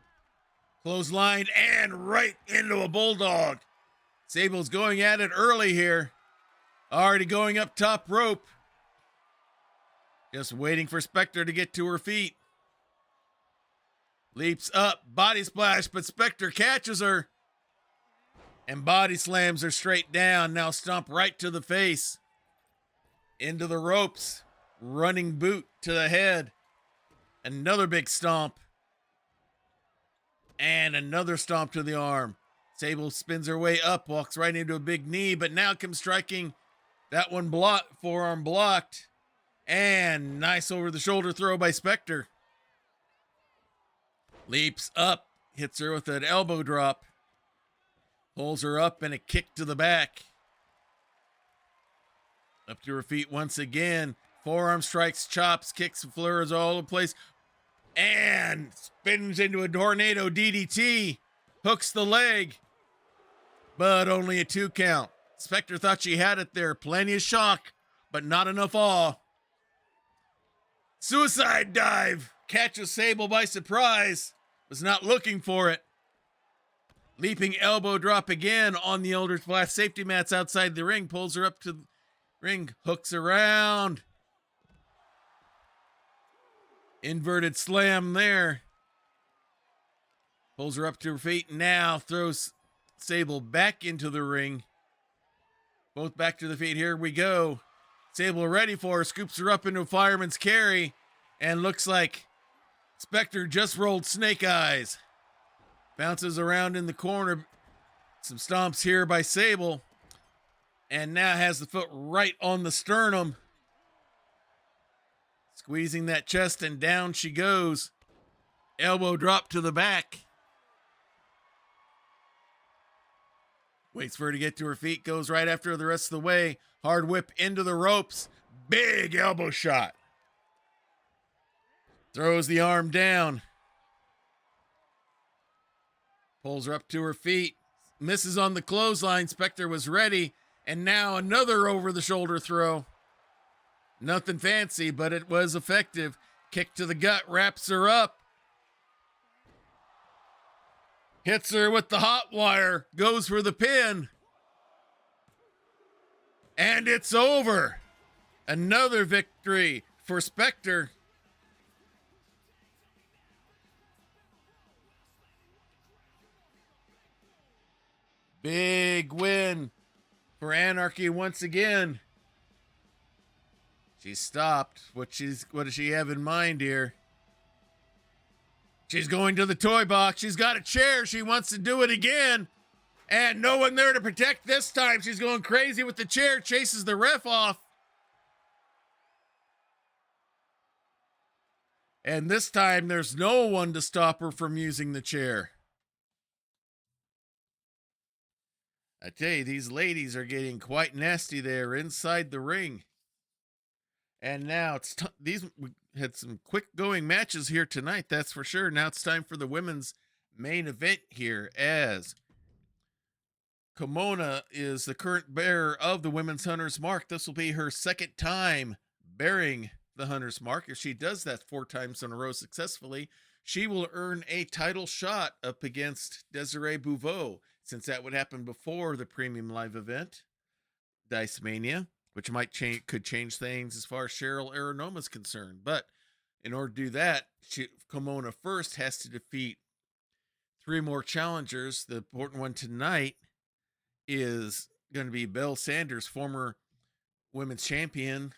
Clothesline and right into a bulldog. Sable's going at it early here. Already going up top rope. Just waiting for Spectre to get to her feet. Leaps up, body splash, but Spectre catches her. And body slams her straight down. Now stomp right to the face. Into the ropes. Running boot to the head. Another big stomp. And another stomp to the arm. Sable spins her way up, walks right into a big knee, but now comes striking. That one blocked, forearm blocked. And nice over the shoulder throw by Spectre. Leaps up, hits her with an elbow drop. Pulls her up and a kick to the back. Up to her feet once again. Forearm strikes, chops, kicks, and flurs all over the place. And spins into a tornado DDT. Hooks the leg. But only a 2 count. Spectre thought she had it there. Plenty of shock, but not enough awe. Suicide dive. Catches Sable by surprise. Was not looking for it. Leaping elbow drop again on the Eldritch Blast. Safety mats outside the ring. Pulls her up to the ring. Hooks around. Inverted slam there. Pulls her up to her feet. Now throws Sable back into the ring. Both back to the feet. Here we go. Sable ready for her. Scoops her up into a fireman's carry. And looks like Spectre just rolled snake eyes. Bounces around in the corner. Some stomps here by Sable. And now has the foot right on the sternum. Squeezing that chest and down she goes. Elbow drop to the back. Waits for her to get to her feet. Goes right after her the rest of the way. Hard whip into the ropes. Big elbow shot. Throws the arm down. Pulls her up to her feet. Misses on the clothesline. Spectre was ready. And now another over-the-shoulder throw. Nothing fancy, but it was effective. Kick to the gut. Wraps her up. Hits her with the hot wire. Goes for the pin. And it's over. Another victory for Spectre. Big win for Anarchy once again. She stopped. What does she have in mind here? She's going to the toy box. She's got a chair. She wants to do it again. And no one there to protect this time. She's going crazy with the chair. Chases the ref off. And this time there's no one to stop her from using the chair. I tell you, these ladies are getting quite nasty there inside the ring. And now it's we had some quick going matches here tonight, that's for sure. Now it's time for the women's main event here, as Kimona is the current bearer of the Women's Hunter's Mark. This will be her second time bearing the Hunter's Mark. If she does that 4 times in a row successfully, she will earn a title shot up against Desiree Bouveau, since that would happen before the premium live event, Dice-Mania, which could change things as far as Cheryl Aranoma is concerned. But in order to do that, Kimona first has to defeat 3 more challengers. The important one tonight is going to be Belle Sanders, former women's champion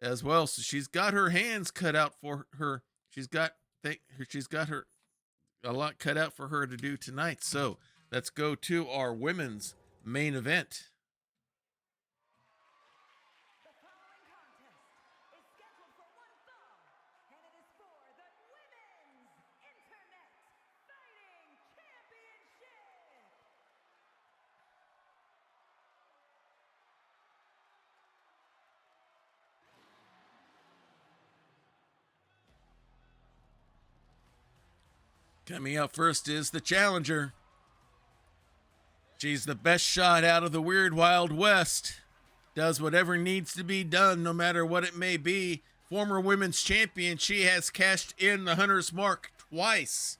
as well. So she's got her hands cut out for her. She's got her a lot cut out for her to do tonight. So let's go to our women's main event.
The following contest is scheduled for 1 fall, and it is for the Women's Internet Fighting Championship.
Coming up first is the challenger. She's the best shot out of the weird Wild West. Does whatever needs to be done, no matter what it may be. Former women's champion, she has cashed in the Hunter's Mark twice.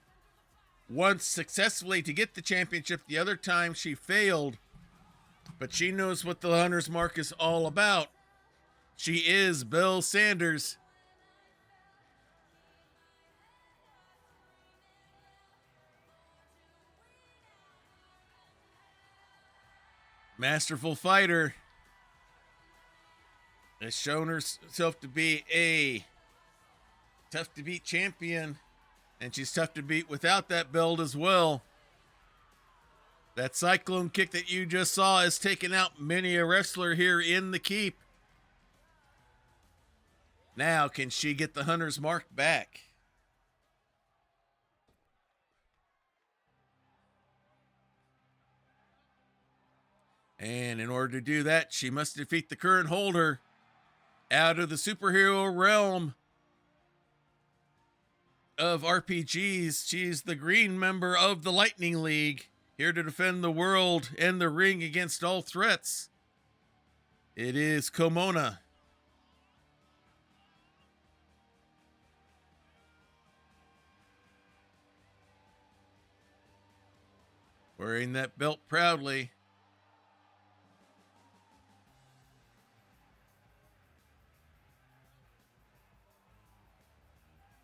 Once successfully to get the championship, the other time she failed. But she knows what the Hunter's Mark is all about. She is Bill Sanders. Masterful fighter. Has shown herself to be a tough to beat champion. And she's tough to beat without that belt as well. That cyclone kick that you just saw has taken out many a wrestler here in the keep. Now, can she get the Hunter's Mark back? And in order to do that, she must defeat the current holder out of the superhero realm of RPGs. She's the green member of the Lightning League, here to defend the world and the ring against all threats. It is Kimona. Wearing that belt proudly.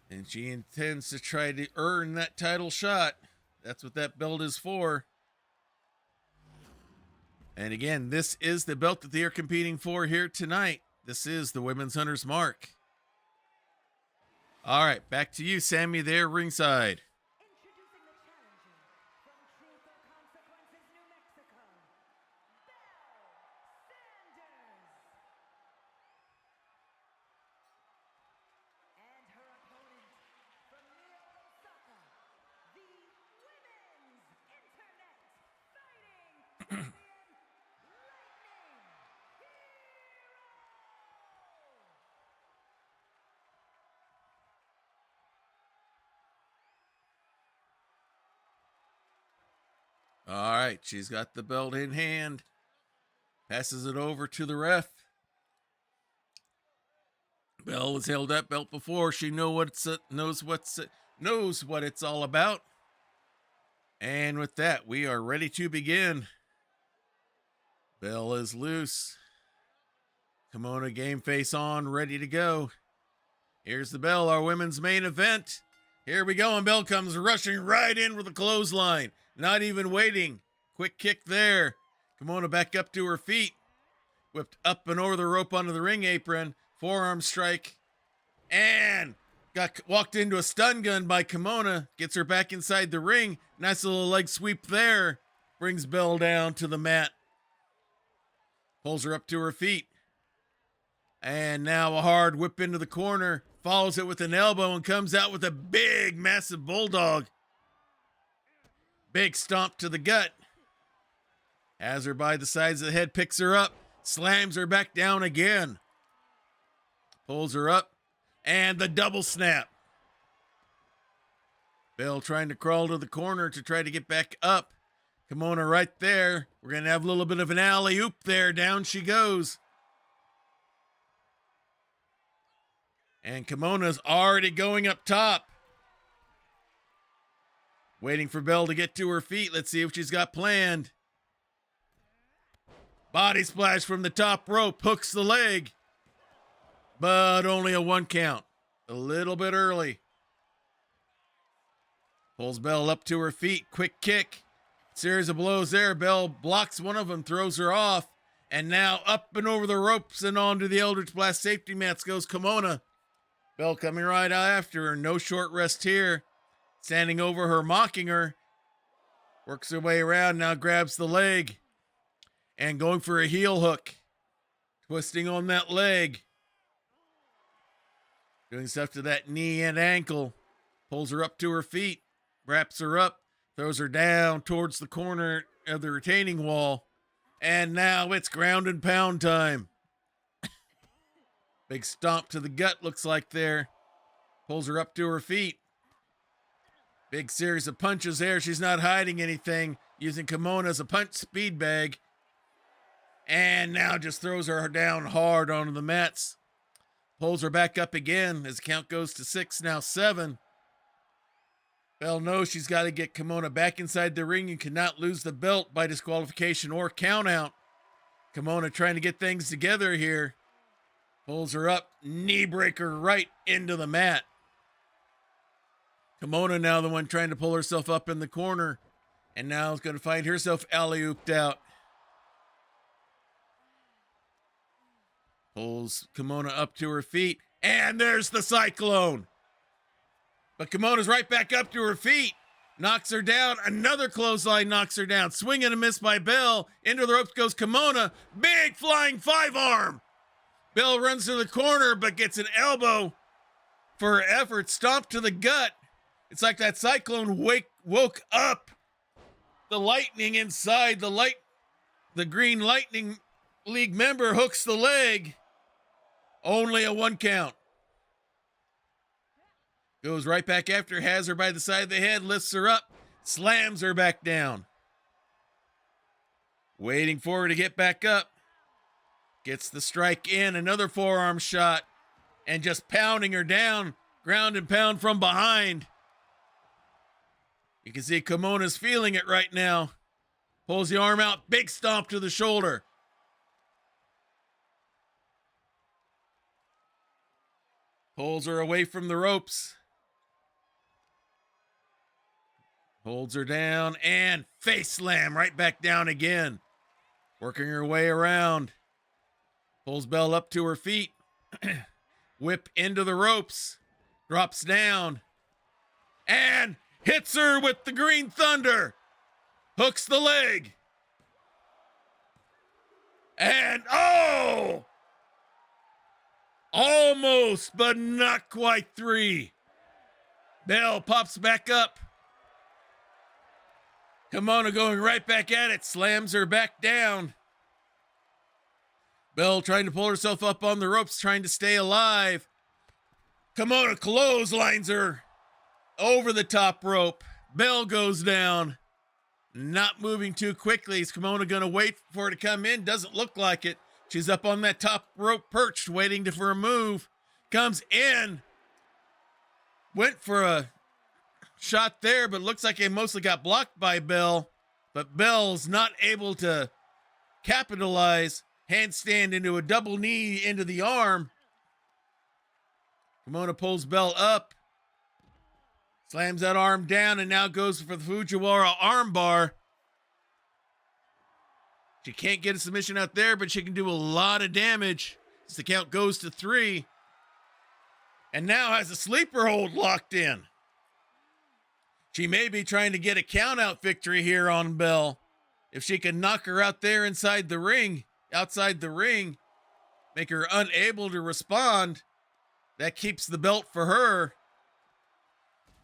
And she intends to try to earn that title shot. That's what that belt is for. And again, this is the belt that they are competing for here tonight. This is the Women's Hunter's Mark. All right, back to you, Sammy, there ringside.
Introducing the challenger from Truth or Consequences, New Mexico, Belle Sanders. And her opponent from Near Osaka, the Women's Internet Fighting Champion, Lightning Hero.
All right, she's got the belt in hand. Passes it over to the ref. Belle has held that belt before. She knows what it's all about. And with that, we are ready to begin. Belle is loose. Kimona game face on, ready to go. Here's the bell, our women's main event. Here we go, and Belle comes rushing right in with a clothesline. Not even waiting. Quick kick there. Kimona back up to her feet. Whipped up and over the rope onto the ring apron. Forearm strike. And got walked into a stun gun by Kimona. Gets her back inside the ring. Nice little leg sweep there. Brings Belle down to the mat. Pulls her up to her feet. And now a hard whip into the corner. Follows it with an elbow and comes out with a big, massive bulldog. Big stomp to the gut. Has her by the sides of the head, picks her up, slams her back down again. Pulls her up, and the double snap. Belle trying to crawl to the corner to try to get back up. Kimona right there. We're going to have a little bit of an alley-oop there. Down she goes. And Kimona's already going up top. Waiting for Belle to get to her feet. Let's see what she's got planned. Body splash from the top rope. Hooks the leg. But only a 1 count. A little bit early. Pulls Belle up to her feet. Quick kick. Series of blows there. Belle blocks one of them. Throws her off. And now up and over the ropes and onto the Eldritch Blast safety mats goes Kimona. Belle coming right after her. No short rest here. Standing over her, mocking her. Works her way around, now grabs the leg. And going for a heel hook. Twisting on that leg. Doing stuff to that knee and ankle. Pulls her up to her feet. Wraps her up. Throws her down towards the corner of the retaining wall. And now it's ground and pound time. Big stomp to the gut looks like there. Pulls her up to her feet. Big series of punches there. She's not hiding anything, using Kimona as a punch speed bag. And now just throws her down hard onto the mats. Pulls her back up again as the count goes to 6, now 7. Bell knows she's got to get Kimona back inside the ring and cannot lose the belt by disqualification or count out. Kimona trying to get things together here. Pulls her up, knee breaker right into the mat. Kimona now the one trying to pull herself up in the corner, and now is going to find herself alley-ooped out. Pulls Kimona up to her feet, and there's the Cyclone. But Kimona's right back up to her feet. Knocks her down. Another clothesline knocks her down. Swing and a miss by Bell. Into the ropes goes Kimona. Big flying 5-arm. Bell runs to the corner, but gets an elbow for her effort. Stomp to the gut. It's like that Cyclone woke up the lightning inside. The Green Lightning League member hooks the leg. Only a 1 count. Goes right back after, has her by the side of the head, lifts her up, slams her back down. Waiting for her to get back up. Gets the strike in, another forearm shot, and just pounding her down, ground and pound from behind. You can see Kimona's feeling it right now. Pulls the arm out, big stomp to the shoulder. Pulls her away from the ropes. Holds her down and face slam right back down again. Working her way around. Pulls Bell up to her feet. Whip into the ropes. Drops down. And hits her with the Green Thunder. Hooks the leg. And oh! Almost, but not quite 3. Bell pops back up. Kimona going right back at it, slams her back down. Bell trying to pull herself up on the ropes, trying to stay alive. Kimona clotheslines her over the top rope. Bell goes down. Not moving too quickly. Is Kimona going to wait for her to come in? Doesn't look like it. She's up on that top rope perched, waiting for a move. Comes in. Went for a shot there, but looks like it mostly got blocked by Bell. But Bell's not able to capitalize. Handstand into a double knee into the arm. Kimona pulls Bell up. Slams that arm down and now goes for the Fujiwara armbar. She can't get a submission out there, but she can do a lot of damage as the count goes to 3. And now has a sleeper hold locked in. She may be trying to get a count-out victory here on Bell. If she can knock her out there outside the ring, make her unable to respond, that keeps the belt for her.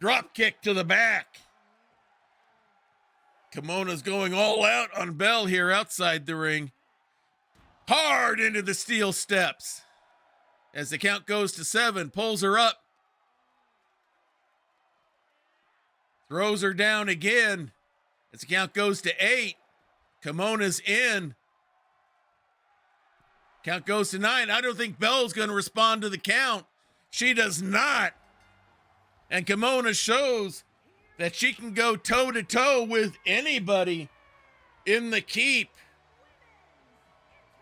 Drop kick to the back. Kimona's going all out on Bell here outside the ring. Hard into the steel steps. As the count goes to 7, pulls her up. Throws her down again. As the count goes to 8. Kimona's in. Count goes to 9. I don't think Bell's going to respond to the count. She does not. And Kimona shows that she can go toe-to-toe with anybody in the keep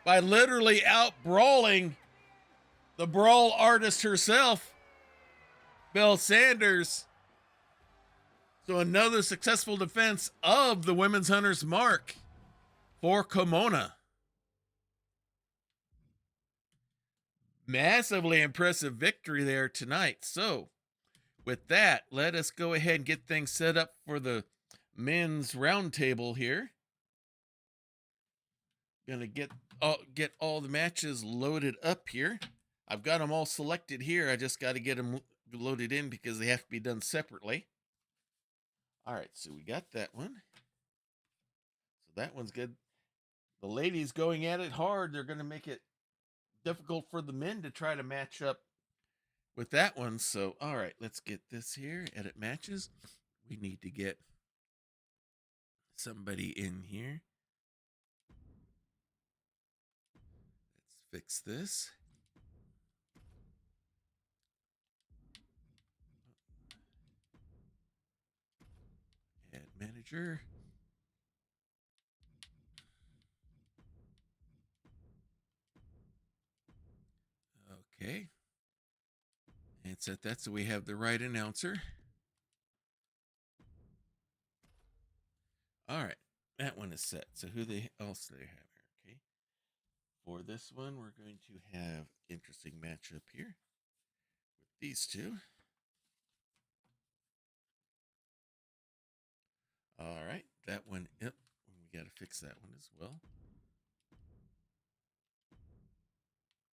by literally out-brawling the brawl artist herself, Belle Sanders. So another successful defense of the Women's Hunter's Mark for Kimona. Massively impressive victory there tonight. So with that, let us go ahead and get things set up for the men's roundtable here. Gonna get all the matches loaded up here. I've got them all selected here. I just got to get them loaded in because they have to be done separately. All right, so we got that one. So that one's good. The ladies going at it hard. They're going to make it difficult for the men to try to match up with that one. So, all right, let's get this here. Edit matches. we need to get somebody in here. Let's fix this. Add manager. Okay. And set that so we have the right announcer. All right. That one is set. So who else do they have here? Okay. For this one, we're going to have interesting matchup here with these two. All right. That one, yep. We got to fix that one as well.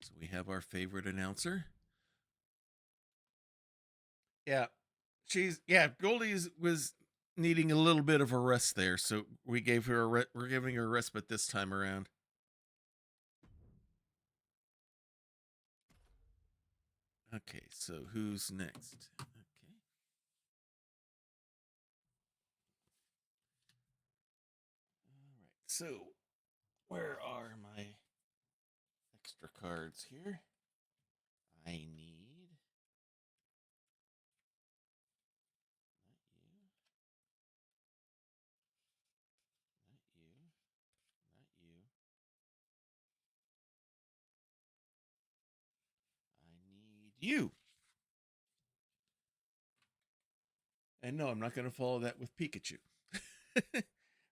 So we have our favorite announcer. Yeah. Goldie was needing a little bit of a rest there, so we gave her we're giving her a respite this time around. Okay, so who's next? Okay. All right. So, where are my extra cards here? I need not you, not you, not you. I need you. And no, I'm not going to follow that with Pikachu.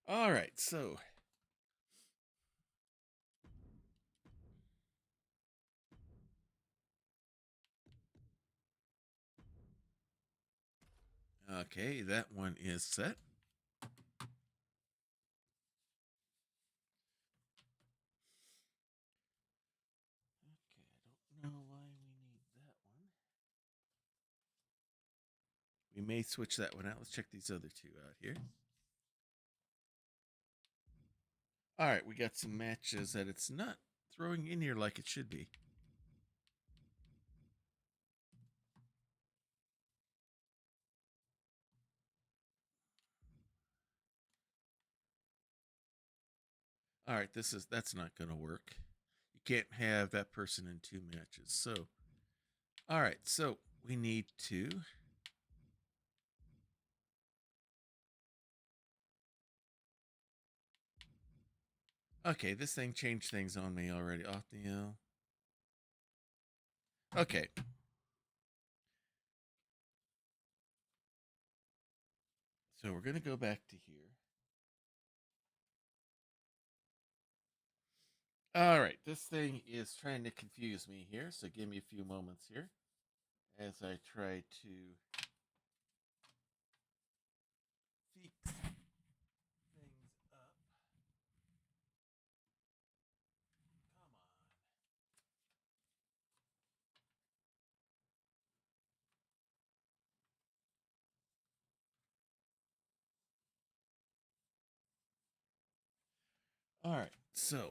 All right, so okay, that one is set. Okay, I don't know why we need that one. We may switch that one out. Let's check these other two out here. All right, we got some matches that it's not throwing in here like it should be. All right, that's not going to work. You can't have that person in two matches. So, all right, so we need to. Okay, this thing changed things on me already. Othniel. Okay. So we're going to go back to here. All right, this thing is trying to confuse me here, so give me a few moments here as I try to fix things up. Come on. All right, so got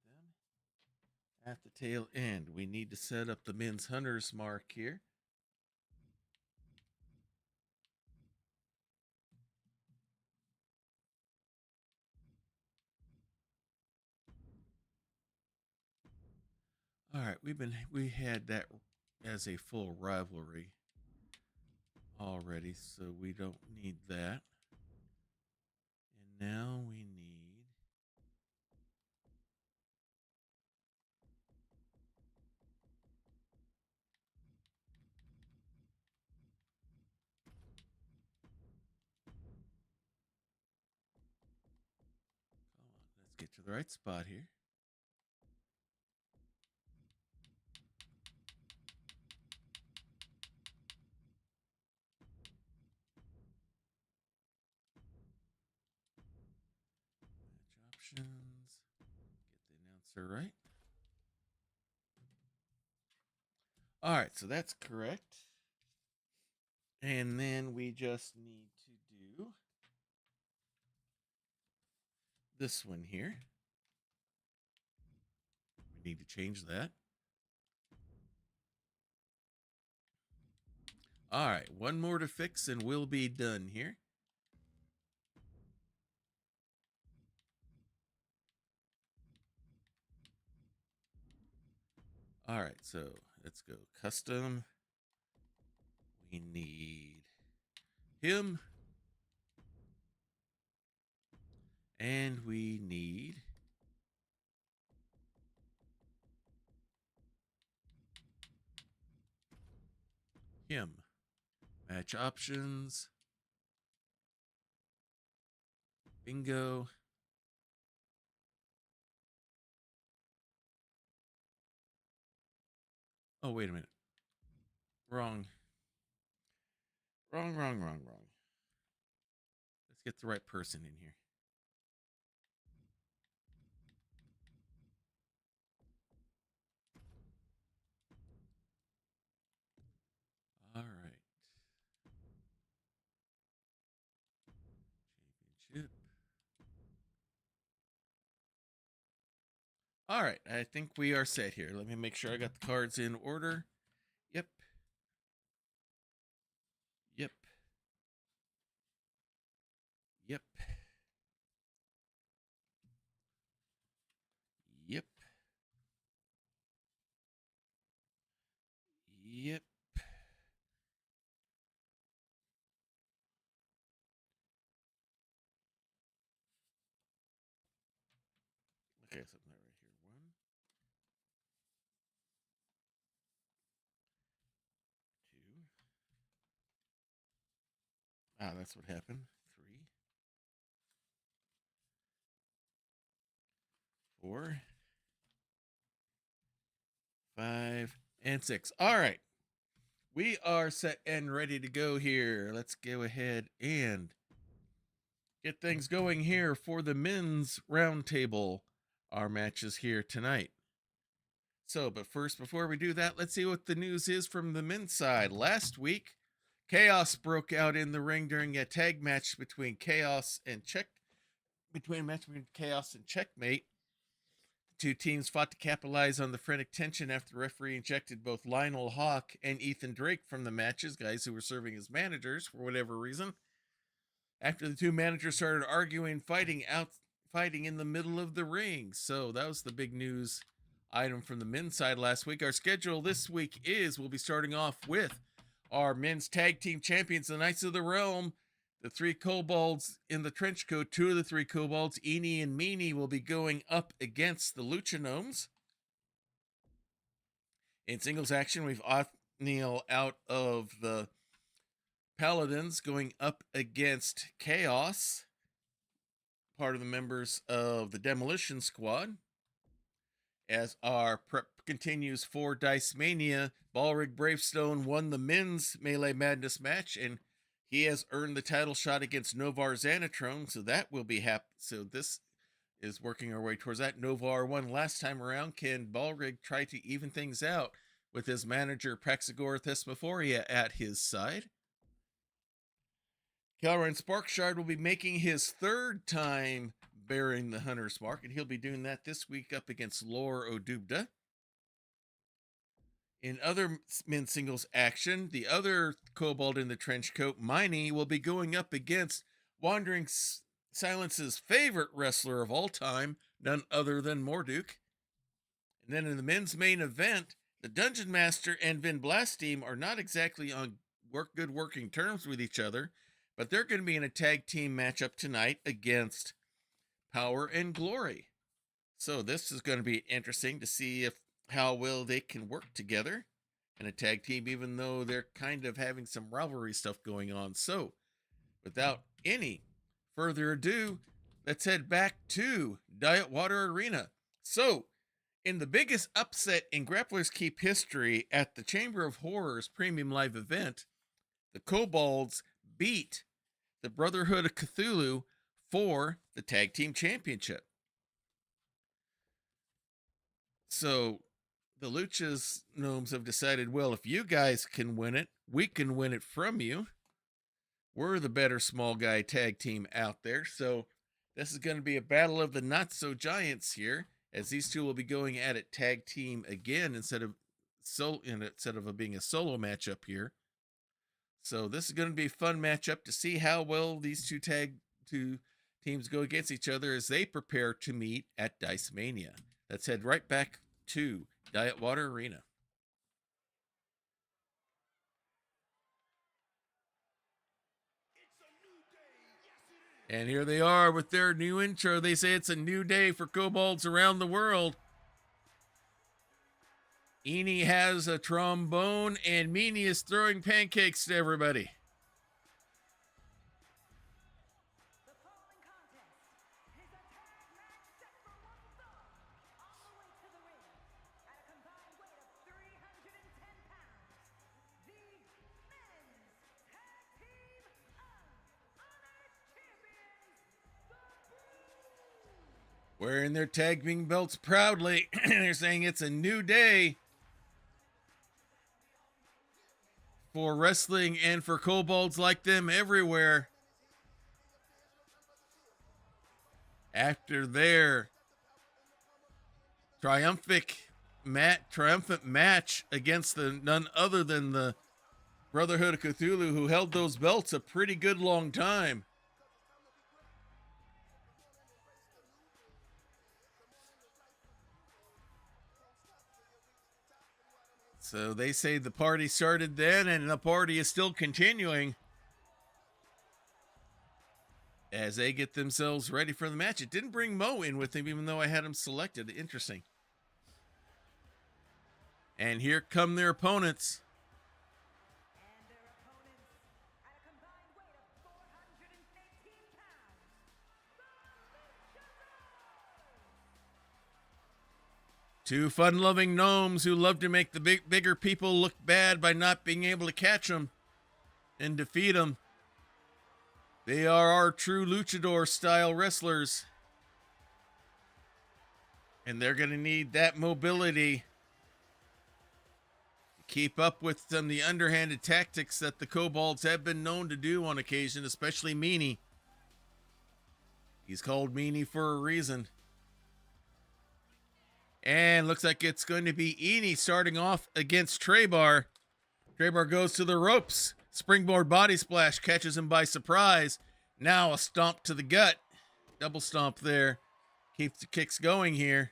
them at the tail end. We need to set up the men's hunter's mark here. All right, we had that as a full rivalry already, so we don't need that. And now we need come on, let's get to the right spot here. Match options. Get the announcer right. All right, so that's correct. And then we just need to do this one here. We need to change that. All right, one more to fix and we'll be done here. All right, so let's go custom. We need him. And we need him. Match options. Bingo. Oh, wait a minute. Wrong. Wrong. Let's get the right person in here. All right. Championship. All right. I think we are set here. Let me make sure I got the cards in order. Yep. Yep. Yep. Yep. Yep. Okay, something right here. One, two. Ah, that's what happened. Three, four, five, and six. All right. We are set and ready to go here. Let's go ahead and get things going here for the men's roundtable. Our matches here tonight. So, but first, before we do that, let's see what the news is from the men's side. Last week, chaos broke out in the ring during a tag match between Chaos and Checkmate. The two teams fought to capitalize on the frenetic tension after the referee injected both Lionel Hawk and Ethan Drake from the matches, guys who were serving as managers for whatever reason. After the two managers started arguing, fighting in the middle of the ring. So that was the big news item from the men's side last week. Our schedule this week is we'll be starting off with our men's tag team champions, the Knights of the Realm. The three kobolds in the trench coat, two of the three kobolds, Eenie and Meanie, will be going up against the Lucha Gnomes. In singles action, we've Othniel out of the Paladins going up against Chaos, part of the members of the Demolition Squad. As our prep continues for Dice-Mania, Balrig Bravestone won the men's Melee Madness match, and he has earned the title shot against Novar Xanatrone, so that will be happy. So this is working our way towards that. Novar won last time around. Can Balrig try to even things out with his manager Praxagor Thesmophoria at his side? Calran Sparkshard will be making his third time bearing the Hunter's Mark, and he'll be doing that this week up against Lore Odubda. In other men's singles action, the other kobold in the trench coat, Miney, will be going up against Wandering Silence's favorite wrestler of all time, none other than Morduk. And then in the men's main event, the Dungeon Master and Vin Blastim are not exactly on good working terms with each other, but they're going to be in a tag team matchup tonight against Power and Glory. So this is going to be interesting to see how well they can work together in a tag team, even though they're kind of having some rivalry stuff going on. So without any further ado, let's head back to Diet Water Arena. So in the biggest upset in Grappler's Keep history at the Chamber of Horrors Premium Live event, the Kobolds beat the Brotherhood of Cthulhu for the Tag Team Championship. So the Lucha's Gnomes have decided, well, if you guys can win it, we can win it from you. We're the better small guy tag team out there. So this is going to be a battle of the not so giants here, as these two will be going at it tag team again instead of being a solo matchup here. So this is going to be a fun matchup to see how well these two teams go against each other as they prepare to meet at Dice-Mania. Let's head right back to Diet Water Arena. And here they are with their new intro. They say it's a new day for kobolds around the world. Eni has a trombone, and Meanie is throwing pancakes to everybody.
The following contest is a tag match set for one fall, all the way to the ring. At a combined weight of 310 pounds, the men's tag team of Honored Champions, the Brew.
Wearing their tag team belts proudly. They're saying it's a new day for wrestling and for kobolds like them everywhere. After their triumphant match against none other than the Brotherhood of Cthulhu, who held those belts a pretty good long time. So they say the party started then, and the party is still continuing as they get themselves ready for the match. It didn't bring Mo in with him, even though I had him selected. Interesting. And here come their opponents.
And their opponents, at a combined weight of 418 pounds, the Luchadors.
Two fun-loving gnomes who love to make the bigger people look bad by not being able to catch them and defeat them. They are our true luchador-style wrestlers. And they're going to need that mobility to keep up with some of the underhanded tactics that the kobolds have been known to do on occasion, especially Meanie. He's called Meanie for a reason. And looks like it's going to be Eni starting off against Trebar. Trebar goes to the ropes. Springboard body splash catches him by surprise. Now a stomp to the gut. Double stomp there. Keeps the kicks going here.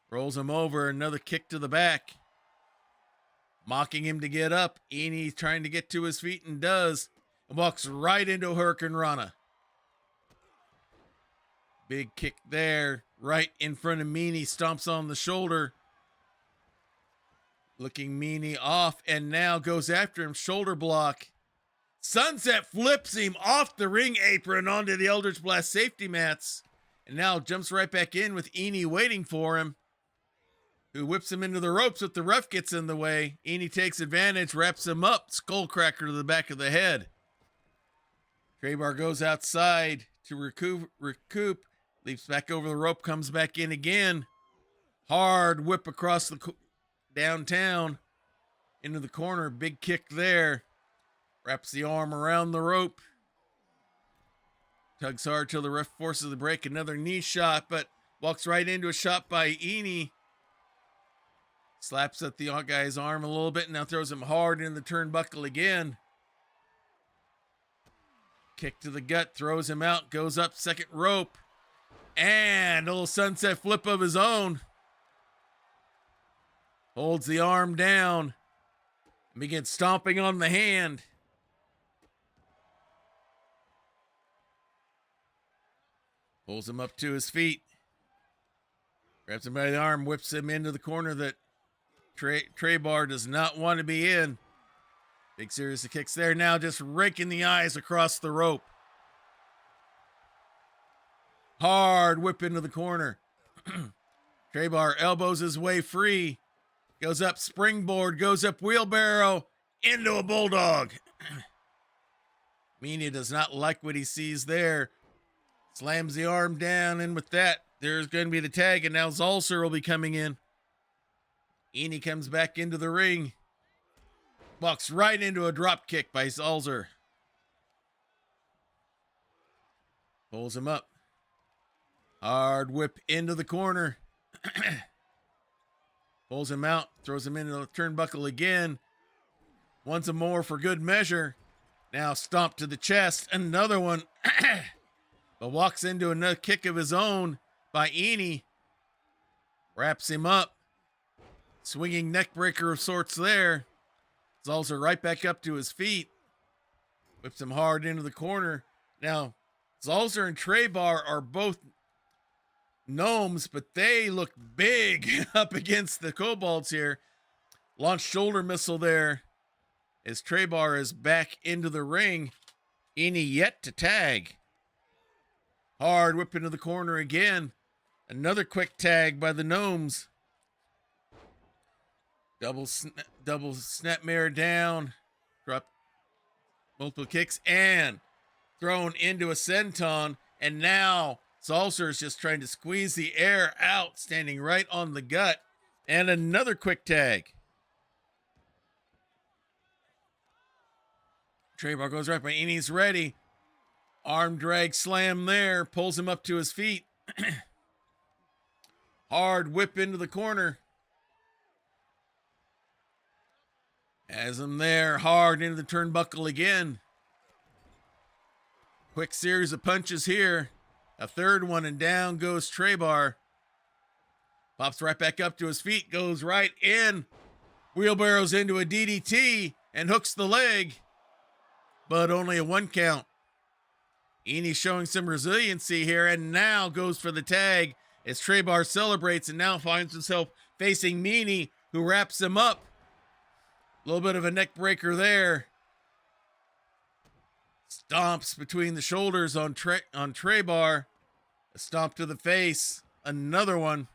Rolls him over. Another kick to the back. Mocking him to get up. Eni trying to get to his feet and does. And walks right into Hurricane Rana. Big kick there. Right in front of Meanie. Stomps on the shoulder. Looking Meanie off, and now goes after him. Shoulder block. Sunset flips him off the ring apron onto the Eldritch Blast safety mats. And now jumps right back in with Eni waiting for him. Who whips him into the ropes, but the ref gets in the way. Eni takes advantage, wraps him up. Skullcracker to the back of the head. Trebar goes outside to recoup. Leaps back over the rope, comes back in again. Hard whip across the downtown into the corner. Big kick there. Wraps the arm around the rope. Tugs hard till the ref forces the break. Another knee shot, but walks right into a shot by Eni. Slaps at the guy's arm a little bit and now throws him hard in the turnbuckle again. Kick to the gut, throws him out, goes up second rope. And a little sunset flip of his own. Holds the arm down. And begins stomping on the hand. Pulls him up to his feet. Grabs him by the arm, whips him into the corner that Trebar does not want to be in. Big series of kicks there. Now just raking the eyes across the rope. Hard whip into the corner. Trebar elbows his way free. Goes up springboard, goes up wheelbarrow, into a bulldog. Meanie does not like what he sees there. Slams the arm down, and with that, there's going to be the tag, and now Zalser will be coming in. Eni comes back into the ring. Walks right into a drop kick by Zalser. Pulls him up. Hard whip into the corner. Pulls him out, throws him into the turnbuckle again. Once more for good measure. Now stomp to the chest, another one. But walks into another kick of his own by Eni. Wraps him up. Swinging neck breaker of sorts there. Zalzer right back up to his feet. Whips him hard into the corner. Now, Zalzer and Trebar are both gnomes, but they look big up against the kobolds here. Launch shoulder missile there as Trebar is back into the ring. Eni yet to tag. Hard whip into the corner again. Another quick tag by the gnomes. Double snapmare down. Drop multiple kicks and thrown into a senton. And now Zalzer is just trying to squeeze the air out, standing right on the gut. And another quick tag. Trebar goes right by Eni's ready. Arm drag slam there. Pulls him up to his feet. Hard whip into the corner. Has him there. Hard into the turnbuckle again. Quick series of punches here. A third one and down goes Trebar. Pops right back up to his feet. Goes right in. Wheelbarrows into a DDT and hooks the leg. But only a 1 count. Eni showing some resiliency here and now goes for the tag as Trebar celebrates and now finds himself facing Meanie, who wraps him up. A little bit of a neck breaker there. Stomps between the shoulders on Trebar. A stomp to the face. Another one.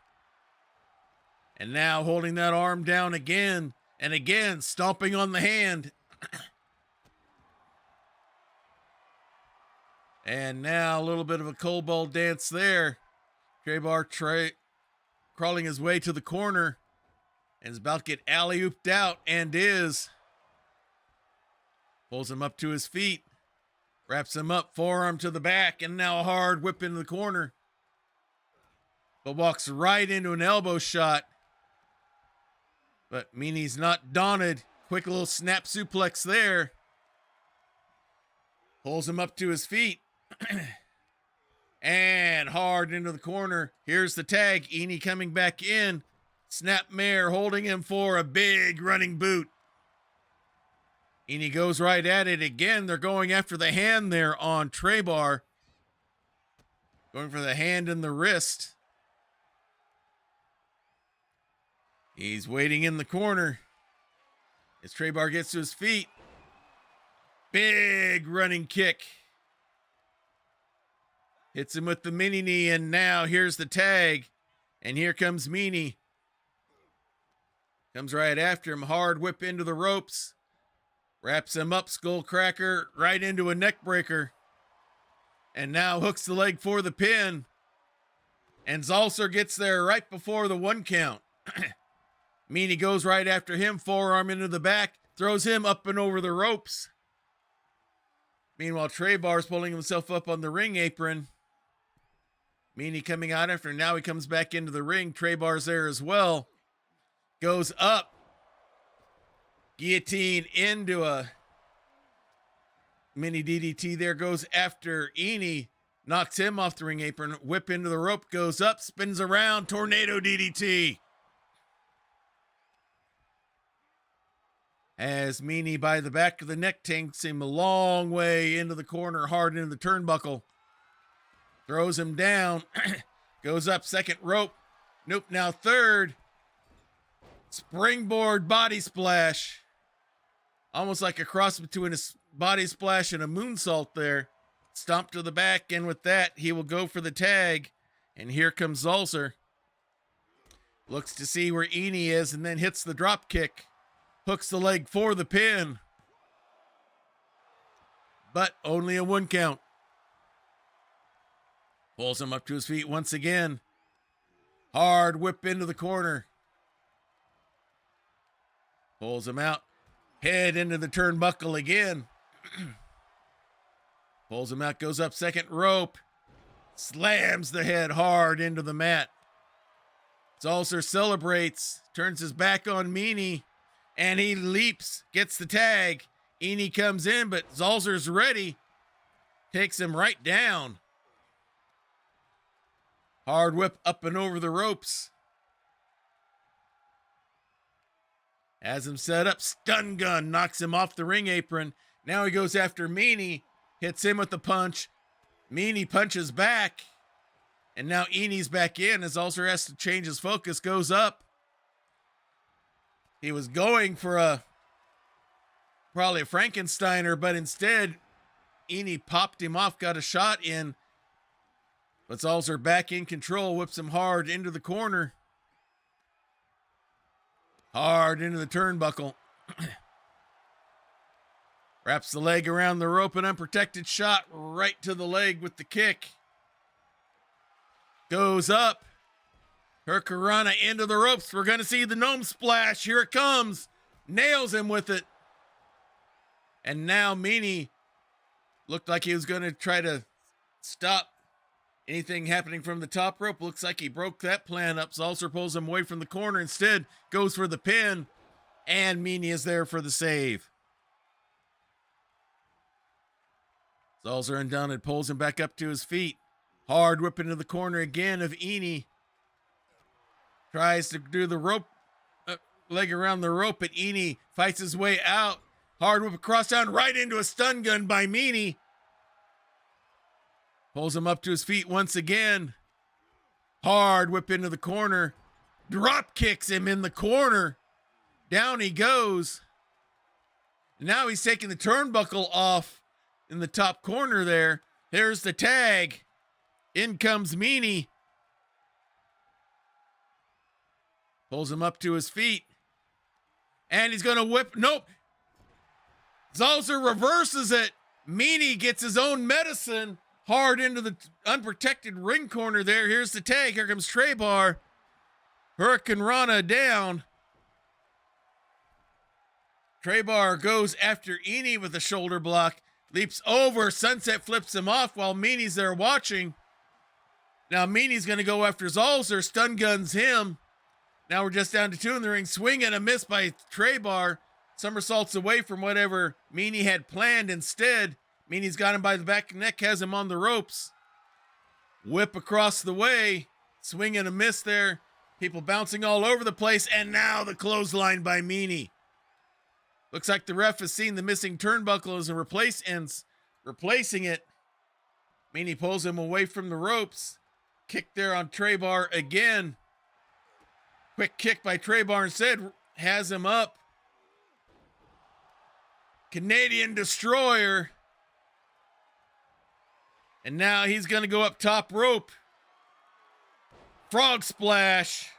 And now holding that arm down again and again, stomping on the hand. And now a little bit of a kobold dance there. Trebar crawling his way to the corner and is about to get alley-ooped out and is. Pulls him up to his feet. Wraps him up, forearm to the back, and now a hard whip into the corner. But walks right into an elbow shot. But Meanie's not daunted. Quick little snap suplex there. Pulls him up to his feet. And hard into the corner. Here's the tag. Eni coming back in. Snapmare holding him for a big running boot. Eni goes right at it again. They're going after the hand there on Trebar. Going for the hand and the wrist. He's waiting in the corner. As Trebar gets to his feet. Big running kick. Hits him with the mini knee, and now here's the tag. And here comes Meanie. Comes right after him. Hard whip into the ropes. Wraps him up, skull cracker, right into a neck breaker. And now hooks the leg for the pin. And Zalzer gets there right before the 1 count. Meanie goes right after him, forearm into the back, throws him up and over the ropes. Meanwhile, Trebar's pulling himself up on the ring apron. Meanie coming out after. Now he comes back into the ring. Trebar's there as well. Goes up. Guillotine into a mini DDT there. Goes after Eni. Knocks him off the ring apron. Whip into the rope. Goes up. Spins around. Tornado DDT. As Meanie by the back of the neck takes him a long way into the corner. Hard into the turnbuckle. Throws him down. Goes up second rope. Nope, now third. Springboard body splash. Almost like a cross between a body splash and a moonsault there. Stomp to the back, and with that, he will go for the tag. And here comes Zalzer. Looks to see where Eni is and then hits the drop kick. Hooks the leg for the pin. But only a 1 count. Pulls him up to his feet once again. Hard whip into the corner. Pulls him out. Head into the turnbuckle again. Pulls him out, goes up second rope. Slams the head hard into the mat. Zalzer celebrates. Turns his back on Meanie. And he leaps. Gets the tag. Eni comes in, but Zalzer's ready. Takes him right down. Hard whip up and over the ropes. Has him set up. Stun gun knocks him off the ring apron. Now he goes after Meanie. Hits him with the punch. Meanie punches back. And now Eni's back in as Zalzer has to change his focus. Goes up. He was going for probably a Frankensteiner, but instead Eni popped him off, got a shot in. But Zalzer back in control, whips him hard into the corner. Hard into the turnbuckle. Wraps the leg around the rope, an unprotected shot right to the leg with the kick. Goes up. Hurricanrana into the ropes. We're going to see the gnome splash. Here it comes. Nails him with it. And now Meanie looked like he was going to try to stop anything happening from the top rope. Looks like he broke that plan up. Zalzer pulls him away from the corner. Instead, goes for the pin. And Meanie is there for the save. Zalzer undone, pulls him back up to his feet. Hard whip into the corner again of Eni. Tries to do the rope, leg around the rope, but Eni fights his way out. Hard whip across down, right into a stun gun by Meanie. Pulls him up to his feet once again. Hard whip into the corner. Drop kicks him in the corner. Down he goes. Now he's taking the turnbuckle off in the top corner there. Here's the tag. In comes Meanie. Pulls him up to his feet. And he's going to whip. Nope. Zalzer reverses it. Meanie gets his own medicine. Hard into the unprotected ring corner there. Here's the tag. Here comes Trebar. Hurricanrana down. Trebar goes after Eni with a shoulder block. Leaps over. Sunset flips him off while Meanie's there watching. Now Meanie's going to go after Zalzer. Stun guns him. Now we're just down to two in the ring. Swing and a miss by Trebar. Somersaults away from whatever Meanie had planned. Instead, Meanie's got him by the back of the neck, has him on the ropes. Whip across the way. Swing and a miss there. People bouncing all over the place. And now the clothesline by Meanie. Looks like the ref has seen the missing turnbuckle and replacing it. Meanie pulls him away from the ropes. Kick there on Trebar again. Quick kick by Trebar instead. Has him up. Canadian Destroyer. And now he's going to go up top rope. Frog splash.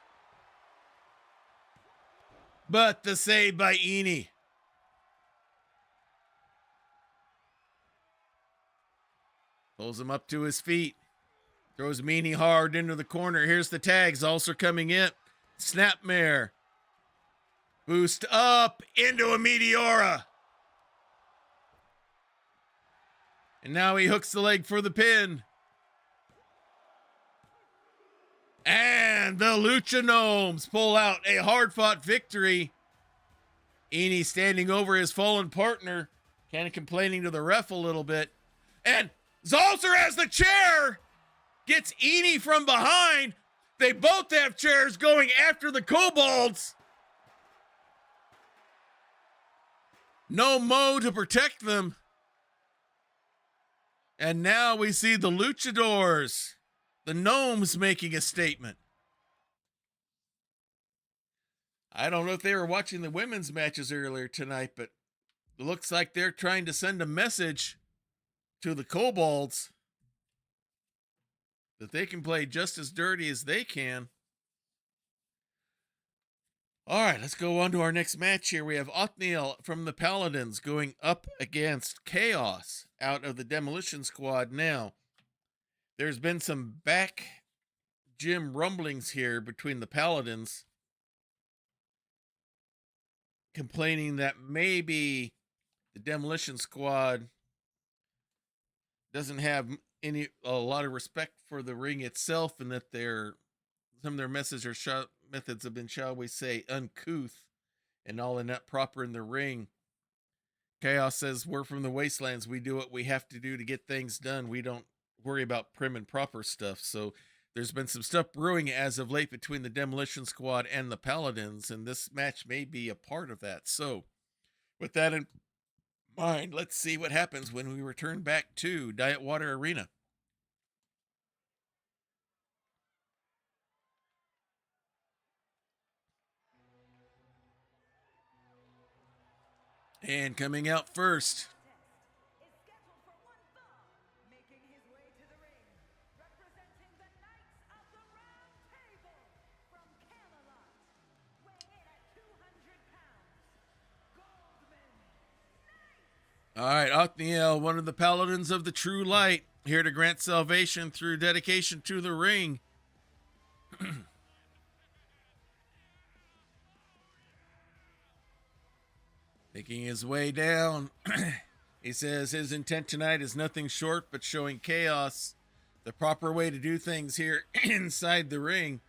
But the save by Eni. Pulls him up to his feet. Throws Meanie hard into the corner. Here's the tags. Also coming in. Snapmare. Boost up into a Meteora. And now he hooks the leg for the pin. And the Lucha Gnomes pull out a hard-fought victory. Eni standing over his fallen partner, kind of complaining to the ref a little bit. And Zalzer has the chair. Gets Eni from behind. They both have chairs going after the kobolds. No Mo to protect them. And now we see the luchadors, the gnomes, making a statement. I don't know if they were watching the women's matches earlier tonight, but it looks like they're trying to send a message to the kobolds that they can play just as dirty as they can. All right, let's go on to our next match here. We have Othniel from the Paladins going up against Chaos out of the Demolition Squad. Now, there's been some back gym rumblings here between the Paladins, complaining that maybe the Demolition Squad doesn't have a lot of respect for the ring itself, and that some of their methods have been, shall we say, uncouth and all and not proper in the ring. Chaos says, we're from the Wastelands. We do what we have to do to get things done. We don't worry about prim and proper stuff. So there's been some stuff brewing as of late between the Demolition Squad and the Paladins, and this match may be a part of that. So with that in mind, let's see what happens when we return back to Diet Water Arena. And coming out first,
is scheduled for one fall, making his way to the ring, representing the Knights of the Round Table from Camelot, weighing in at 200 pounds, Goldman Knight.
all right, Othniel, one of the Paladins of the True Light, here to grant salvation through dedication to the ring. Making his way down. He says his intent tonight is nothing short but showing Chaos the proper way to do things here inside the ring.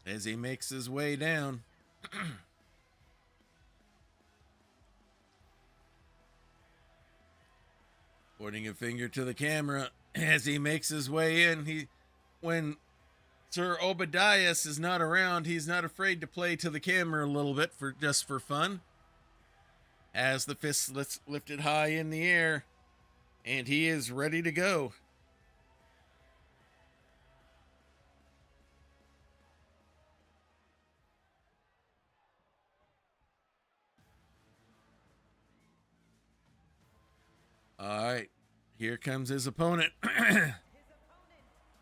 As he makes his way down. Pointing a finger to the camera as he makes his way in. When Sir Obadias is not around, he's not afraid to play to the camera a little bit just for fun. As the fist lifted high in the air, and he is ready to go. All right, here comes his opponent.
His opponent,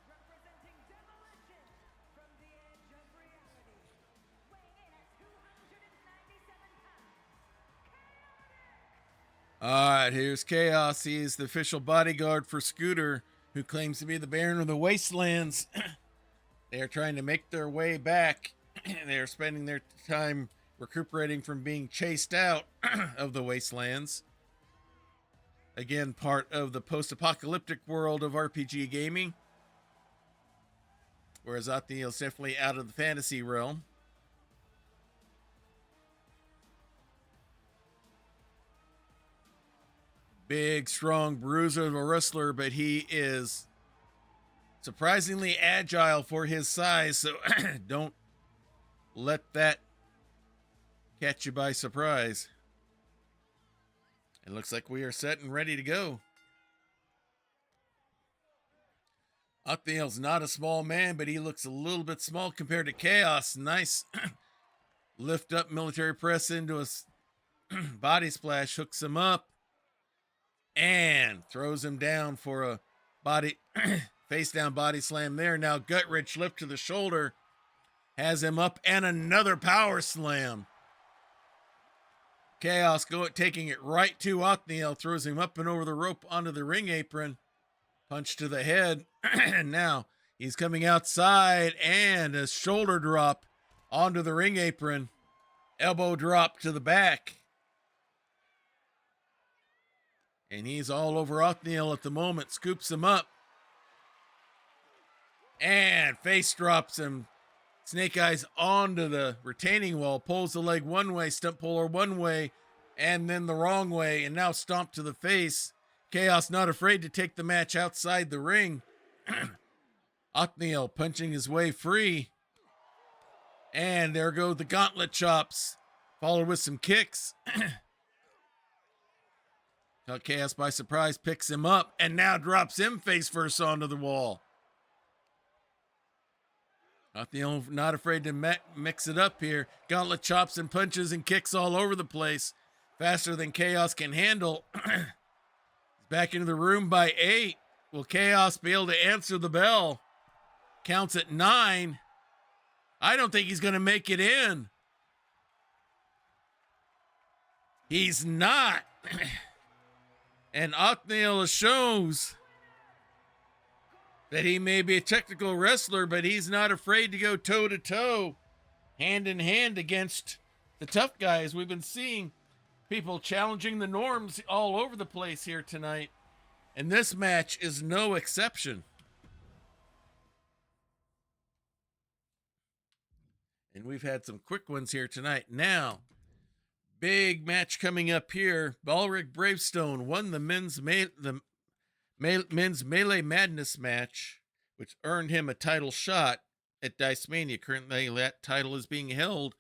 representing Demolition from the Edge of Reality, weighing in at 297 pounds,
All right, here's Chaos. He is the official bodyguard for Scooter, who claims to be the Baron of the Wastelands. They are trying to make their way back. They are spending their time recuperating from being chased out of the Wastelands. Again, part of the post-apocalyptic world of RPG gaming. Whereas Othniel's definitely out of the fantasy realm. Big, strong bruiser of a wrestler, but he is surprisingly agile for his size, so don't let that catch you by surprise. It looks like we are set and ready to go. Othniel's not a small man, but he looks a little bit small compared to Chaos. Nice lift up military press into a body splash, hooks him up, and throws him down for a body face down body slam there. Now gut wrench lift to the shoulder, has him up, and another power slam. Chaos taking it right to Othniel, throws him up and over the rope onto the ring apron. Punch to the head. And now he's coming outside, and a shoulder drop onto the ring apron. Elbow drop to the back. And he's all over Othniel at the moment. Scoops him up. And face drops him. Snake Eyes onto the retaining wall, pulls the leg one way, stump puller one way, and then the wrong way, and now stomp to the face. Chaos not afraid to take the match outside the ring. Othniel punching his way free. And there go the gauntlet chops, followed with some kicks. Caught Chaos by surprise, picks him up, and now drops him face first onto the wall. Othniel not afraid to mix it up here. Gauntlet chops and punches and kicks all over the place. Faster than Chaos can handle. He's back into the room by 8. Will Chaos be able to answer the bell? Counts at 9. I don't think he's going to make it in. He's not. And Othniel shows that he may be a technical wrestler, but he's not afraid to go toe-to-toe, hand in hand against the tough guys. We've been seeing people challenging the norms all over the place here tonight, and this match is no exception. And we've had some quick ones here tonight. Now, big match coming up here. Balric Bravestone won the men's Melee Madness match, which earned him a title shot at Dice-Mania. Currently, that title is being held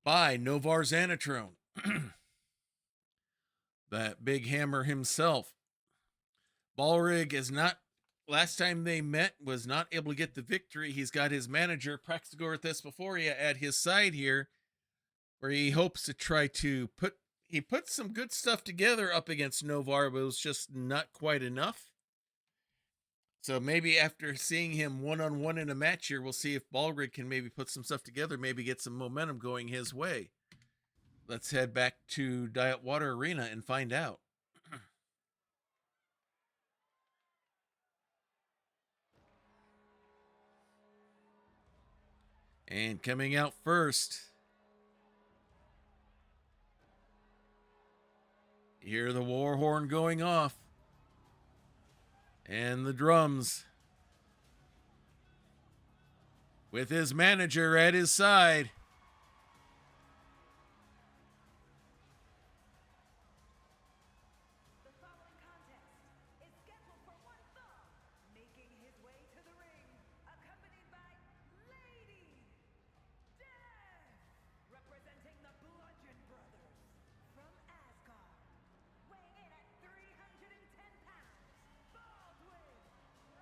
by Novar Xanatrone, that big hammer himself. Balrig is not, last time they met, was not able to get the victory. He's got his manager, Praxagor Thesmophoria, at his side here, where he hopes to try to put some good stuff together up against Novar, but it was just not quite enough. So maybe after seeing him one-on-one in a match here, we'll see if Balrig can maybe put some stuff together, maybe get some momentum going his way. Let's head back to Diet Water Arena and find out. And coming out first, you hear the war horn going off and the drums, with his manager at his side.
The following contest is scheduled for one fall, making his way to the ring, accompanied by Lady Death, representing the Bludgeon Brothers from Asgard, weighing in at 310 pounds, Baldwin.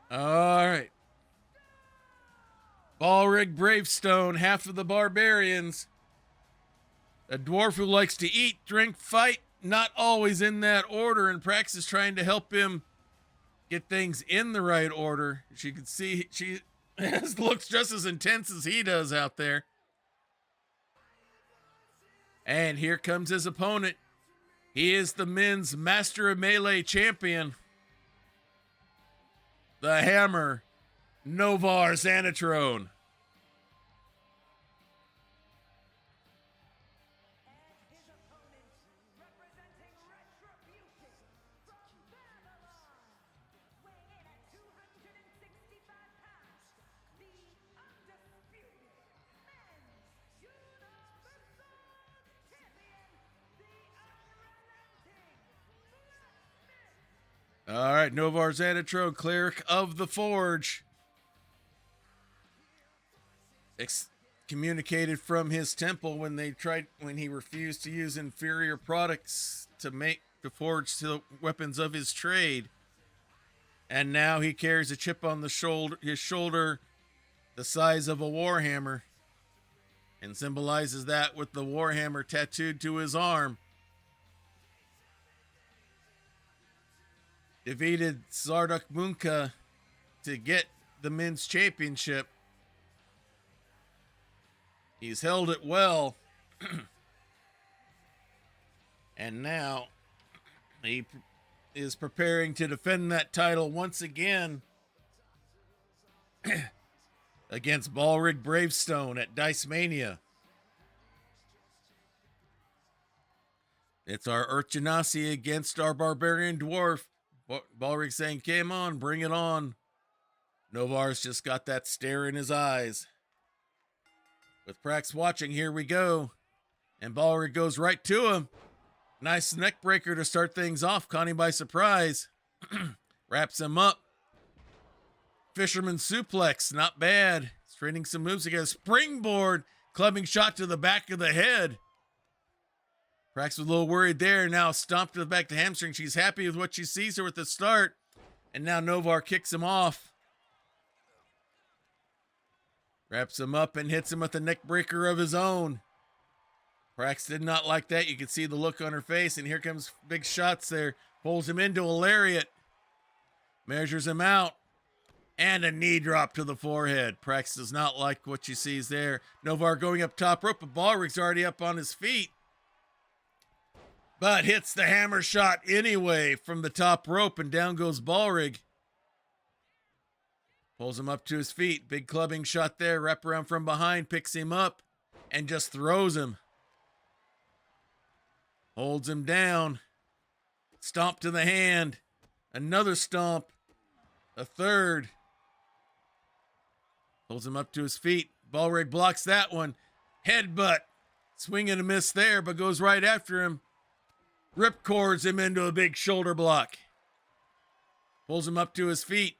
All right. Balrig Bravestone, half of the barbarians. A dwarf who likes to eat, drink, fight, not always in that order, and Prax is trying to help him get things in the right order. As you can see, she looks just as intense as he does out there. And here comes his opponent. He is the men's Master of Melee champion, the Hammer, Novar Xanatrone.
And his opponent, representing Retribution from Babylon, weighing in at 265 pounds, the undisputed men's universal champion, the unrelenting Blacksmith.
All right, Novar Xanatrone, cleric of the Forge. Communicated from his temple when he refused to use inferior products to forge the weapons of his trade. And now he carries a chip on his shoulder the size of a warhammer, and symbolizes that with the warhammer tattooed to his arm. Defeated Zarduk Munka to get the men's championship. He's held it well. And now he is preparing to defend that title once again against Balrig Bravestone at Dice-Mania. It's our Earth Genasi against our Barbarian Dwarf. Balrig saying, "Come on, bring it on." Novar's just got that stare in his eyes. With Prax watching, here we go. And Balrig goes right to him. Nice neck breaker to start things off, caught him by surprise. Wraps him up. Fisherman suplex, not bad. He's trading some moves against springboard, clubbing shot to the back of the head. Prax was a little worried there. Now stomped to the back of the hamstring. She's happy with what she sees here with the start. And now Novar kicks him off. Wraps him up and hits him with a neck breaker of his own. Prax did not like that. You can see the look on her face. And here comes big shots there. Pulls him into a lariat. Measures him out. And a knee drop to the forehead. Prax does not like what she sees there. Novar going up top rope, but Balrig's already up on his feet. But hits the hammer shot anyway from the top rope, and down goes Balrig. Pulls him up to his feet. Big clubbing shot there. Wrap around from behind. Picks him up and just throws him. Holds him down. Stomp to the hand. Another stomp. A third. Pulls him up to his feet. Ballrig blocks that one. Headbutt. Swing and a miss there, but goes right after him. Ripcords him into a big shoulder block. Pulls him up to his feet.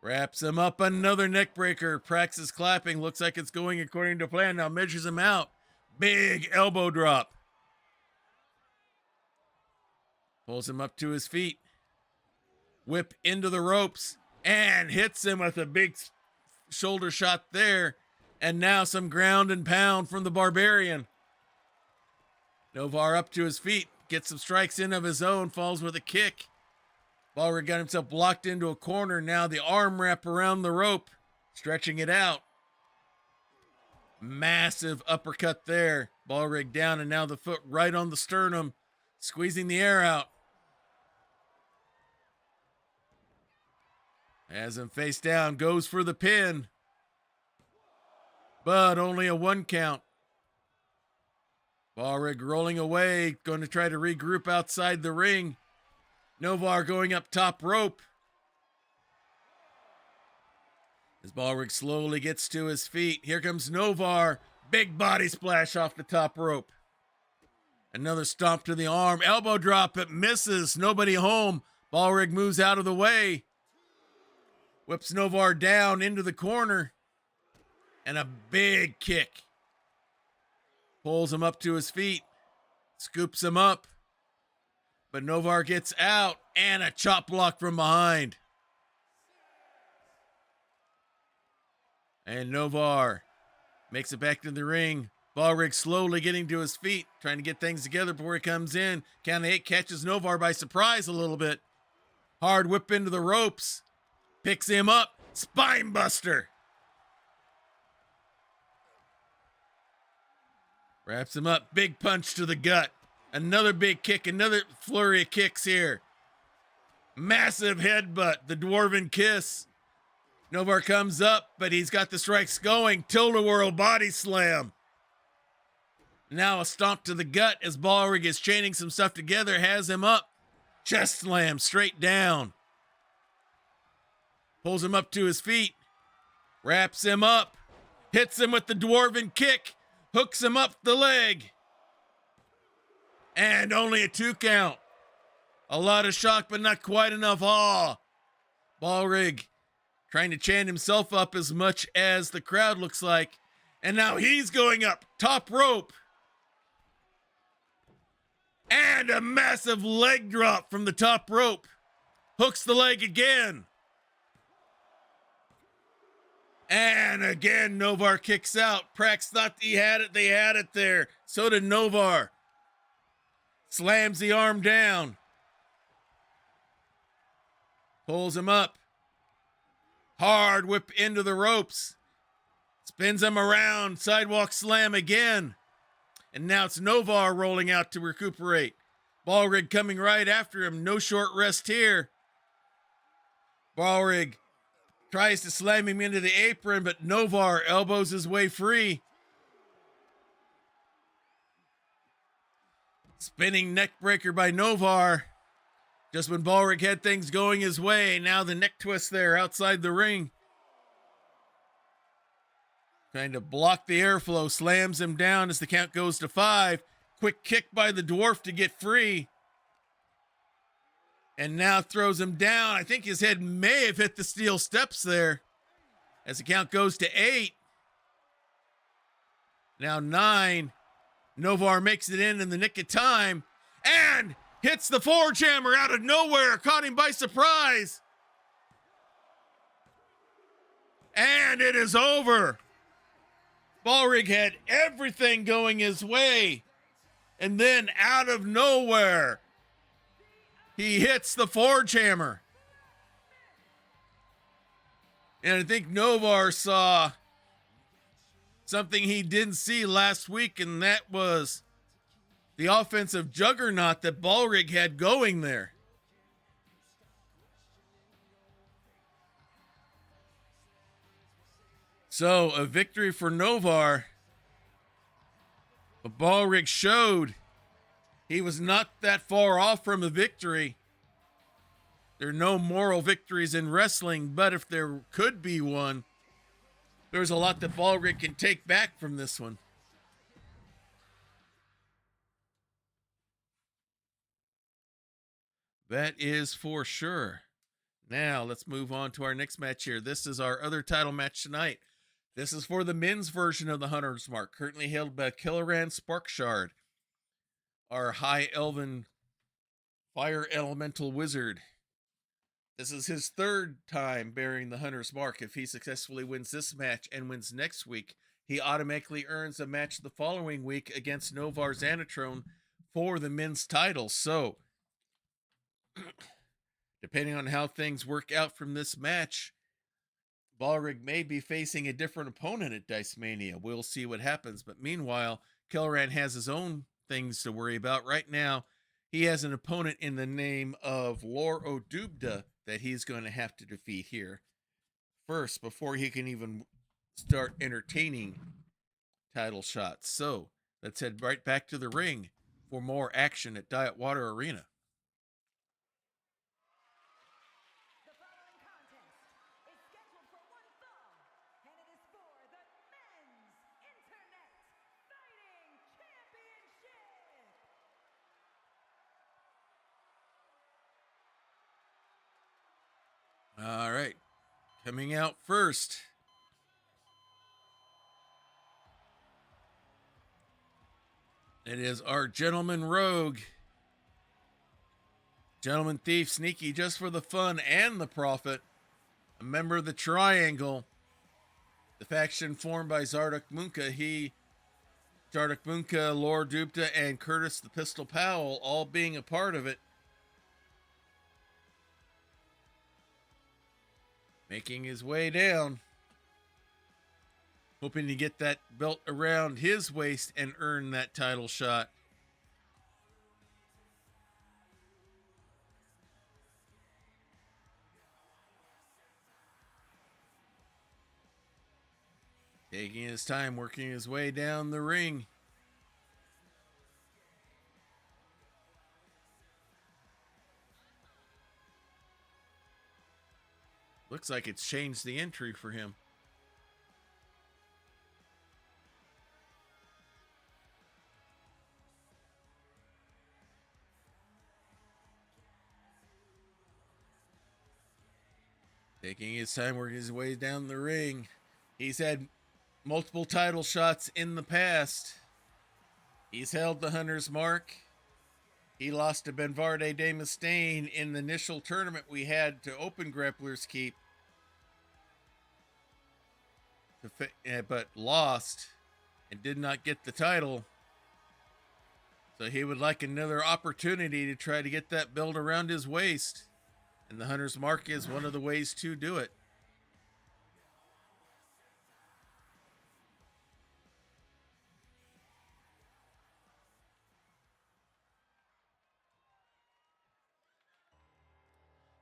Wraps him up, another neck breaker. Praxis clapping. Looks like it's going according to plan. Now measures him out. Big elbow drop. Pulls him up to his feet. Whip into the ropes. And hits him with a big shoulder shot there. And now some ground and pound from the Barbarian. Novar up to his feet. Gets some strikes in of his own. Falls with a kick. Ballrig got himself blocked into a corner. Now the arm wrap around the rope, stretching it out. Massive uppercut there. Ballrig down, and now the foot right on the sternum, squeezing the air out. Has him face down, goes for the pin. But only a 1 count. Ballrig rolling away, going to try to regroup outside the ring. Novar going up top rope. As Ballrig slowly gets to his feet, here comes Novar. Big body splash off the top rope. Another stomp to the arm. Elbow drop. It misses. Nobody home. Ballrig moves out of the way. Whips Novar down into the corner. And a big kick. Pulls him up to his feet. Scoops him up. But Novar gets out, and a chop block from behind. And Novar makes it back to the ring. Ballrig slowly getting to his feet, trying to get things together before he comes in. Count of 8 catches Novar by surprise a little bit. Hard whip into the ropes. Picks him up. Spine buster. Wraps him up. Big punch to the gut. Another big kick, another flurry of kicks here. Massive headbutt, the Dwarven Kiss. Novar comes up, but he's got the strikes going. Tilt-a-whirl body slam. Now a stomp to the gut as Ballrig is chaining some stuff together, has him up. Chest slam straight down. Pulls him up to his feet. Wraps him up. Hits him with the Dwarven Kick. Hooks him up the leg. And only a 2 count. A lot of shock, but not quite enough awe. Ballrig trying to chant himself up as much as the crowd looks like. And now he's going up. Top rope. And a massive leg drop from the top rope. Hooks the leg again. And again, Novar kicks out. Prax thought he had it. They had it there. So did Novar. Slams the arm down. Pulls him up. Hard whip into the ropes. Spins him around. Sidewalk slam again. And now it's Novar rolling out to recuperate. Ballrig coming right after him. No short rest here. Ballrig tries to slam him into the apron, but Novar elbows his way free. Spinning neck breaker by Novar. Just when Ballrig had things going his way, now the neck twist there outside the ring. Trying to block the airflow, slams him down as the count goes to 5. Quick kick by the dwarf to get free. And now throws him down. I think his head may have hit the steel steps there. As the count goes to 8. Now 9. Novar makes it in the nick of time and hits the forge hammer out of nowhere. Caught him by surprise. And it is over. Ballrig had everything going his way. And then out of nowhere, he hits the forge hammer. And I think Novar saw something he didn't see last week, and that was the offensive juggernaut that Ballrig had going there. So a victory for Novar. But Ballrig showed he was not that far off from a victory. There are no moral victories in wrestling, but if there could be one, There's a lot that Balric can take back from this one. That is for sure. Now, let's move on to our next match here. This is our other title match tonight. This is for the men's version of the Hunter's Mark, currently held by Killaran Sparkshard, our high elven fire elemental wizard. This is his third time bearing the Hunter's Mark. If he successfully wins this match and wins next week, he automatically earns a match the following week against Novar Xanatrone for the men's title. So, depending on how things work out from this match, Balrig may be facing a different opponent at Dice-Mania. We'll see what happens. But meanwhile, Killaran has his own things to worry about. Right now, he has an opponent in the name of Lor Odubda that he's going to have to defeat here first before he can even start entertaining title shots. So let's head right back to the ring for more action at Diet Water Arena.
The following contest is scheduled for one fall, and it is for the Men's Internet Fighting Championship.
All right. Coming out first. It is our Gentleman Rogue. Gentleman Thief, sneaky just for the fun and the profit. A member of the Triangle. The faction formed by Zarduk Munka. Zarduk Munka, Lord Dupta, and Curtis the Pistol Powell all being a part of it. Making his way down. Hoping to get that belt around his waist and earn that title shot. Taking his time, working his way down the ring. Looks like it's changed the entry for him. Taking his time, working his way down the ring. He's had multiple title shots in the past. He's held the Hunter's Mark. He lost to Benvarde de Mustaine in the initial tournament we had to open Grappler's Keep. But lost and did not get the title. So he would like another opportunity to try to get that belt around his waist. And the Hunter's Mark is one of the ways to do it.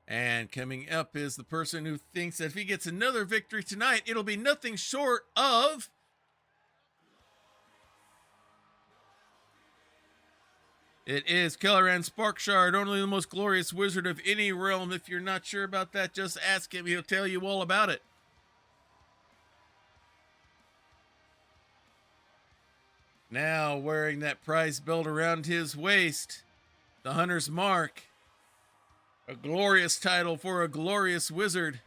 And coming up is the person who thinks that if he gets another victory tonight, it'll be nothing short of it is Killaran Sparkshard, only the most glorious wizard of any realm. If you're not sure about that, just ask him. He'll tell you all about it. Now wearing that prize belt around his waist, the Hunter's Mark. A glorious title for a glorious wizard.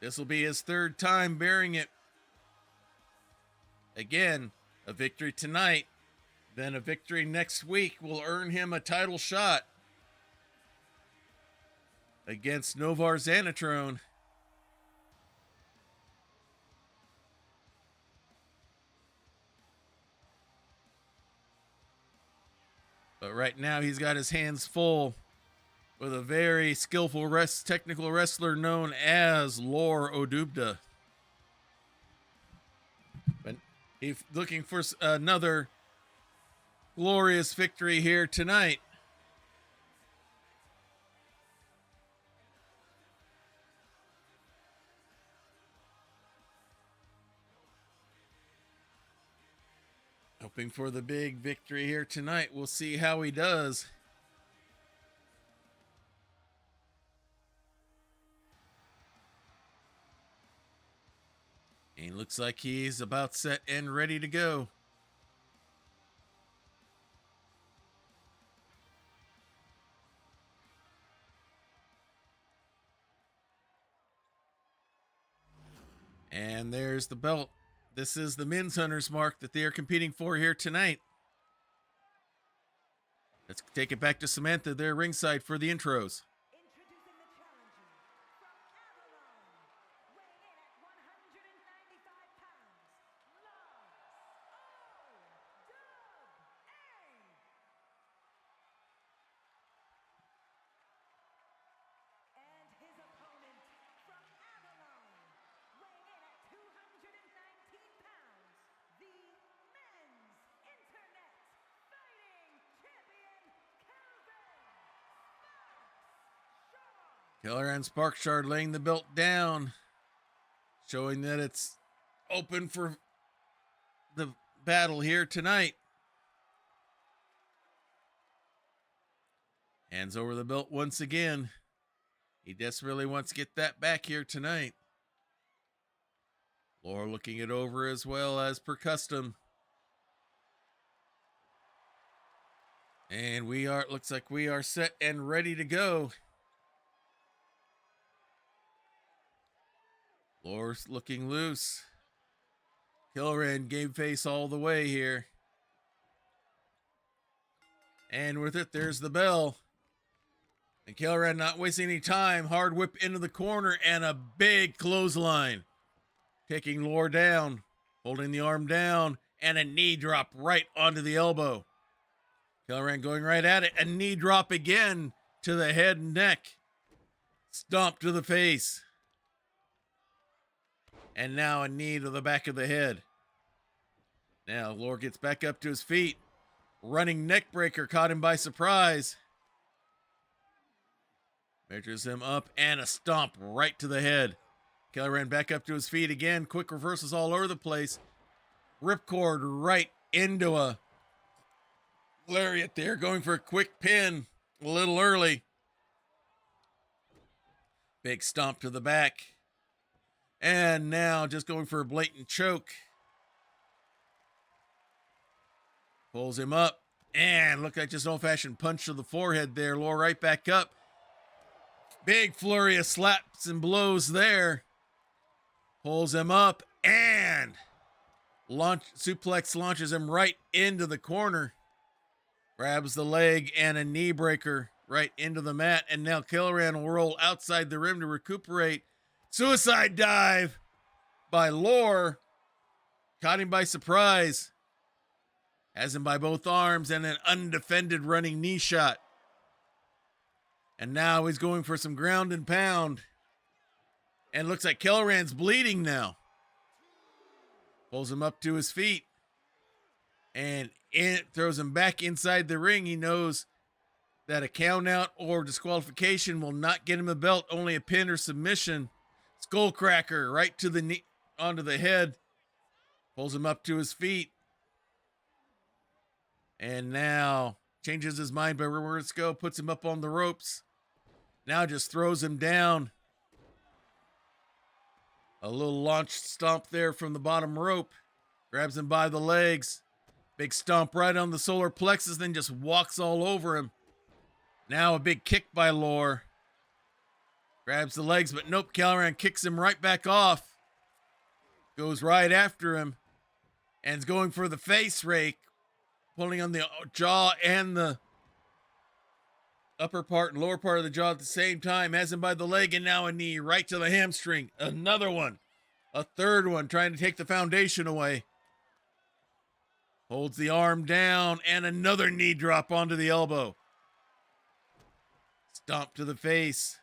This will be his third time bearing it. Again, a victory tonight, then a victory next week will earn him a title shot against Novar Xanatrone. But right now he's got his hands full with a very skillful technical wrestler known as Lor Odubda. But he's looking for another glorious victory here tonight. Hoping for the big victory here tonight. We'll see how he does. And looks like he's about set and ready to go. And there's the belt. This is the men's hunter's mark that they are competing for here tonight. Let's take it back to Samantha there ringside for the intros.
Introducing the challenger from Avalon, weighing in at 195 pounds, Lars O-Dub-A. And his opponent from Avalon, weighing in at 219 pounds, the men's internet fighting champion,
Kelleran Sparkshard laying the belt down, showing that it's open for the battle here tonight. Hands over the belt once again. He desperately wants to get that back here tonight. Laura looking it over as well as per custom. And looks like we are set and ready to go. Laura's looking loose. Kelleran game face all the way here. And with it, there's the bell. And Kelleran not wasting any time. Hard whip into the corner and a big clothesline. Taking Laura down. Holding the arm down. And a knee drop right onto the elbow. Kelleran going right at it. A knee drop again to the head and neck. Stomp to the face. And now a knee to the back of the head. Now Laura gets back up to his feet. Running neck breaker caught him by surprise. Measures him up and a stomp right to the head. Kelleran back up to his feet again. Quick reversals all over the place. Ripcord right into a lariat there. Going for a quick pin a little early. Big stomp to the back. And now just going for a blatant choke. Pulls him up. And look like just an old-fashioned punch to the forehead there. Laura right back up. Big flurry of slaps and blows there. Pulls him up and suplex launches him right into the corner. Grabs the leg and a knee breaker right into the mat. And now Kelleran will roll outside the rim to recuperate. Suicide dive by Laura. Caught him by surprise. Has him by both arms and an undefended running knee shot. And now he's going for some ground and pound. And looks like Kelleran's bleeding now. Pulls him up to his feet. And throws him back inside the ring. He knows that a count out or disqualification will not get him a belt. Only a pin or submission. Skullcracker right to the knee, onto the head. Pulls him up to his feet. And now changes his mind by where it's go. Puts him up on the ropes. Now just throws him down. A little launch stomp there from the bottom rope. Grabs him by the legs. Big stomp right on the solar plexus, then just walks all over him. Now a big kick by Laura. Grabs the legs, but nope, Kelleran kicks him right back off. Goes right after him. And is going for the face rake. Pulling on the jaw and the upper part and lower part of the jaw at the same time. Has him by the leg and now a knee right to the hamstring. Another one. A third one trying to take the foundation away. Holds the arm down and another knee drop onto the elbow. Stomp to the face.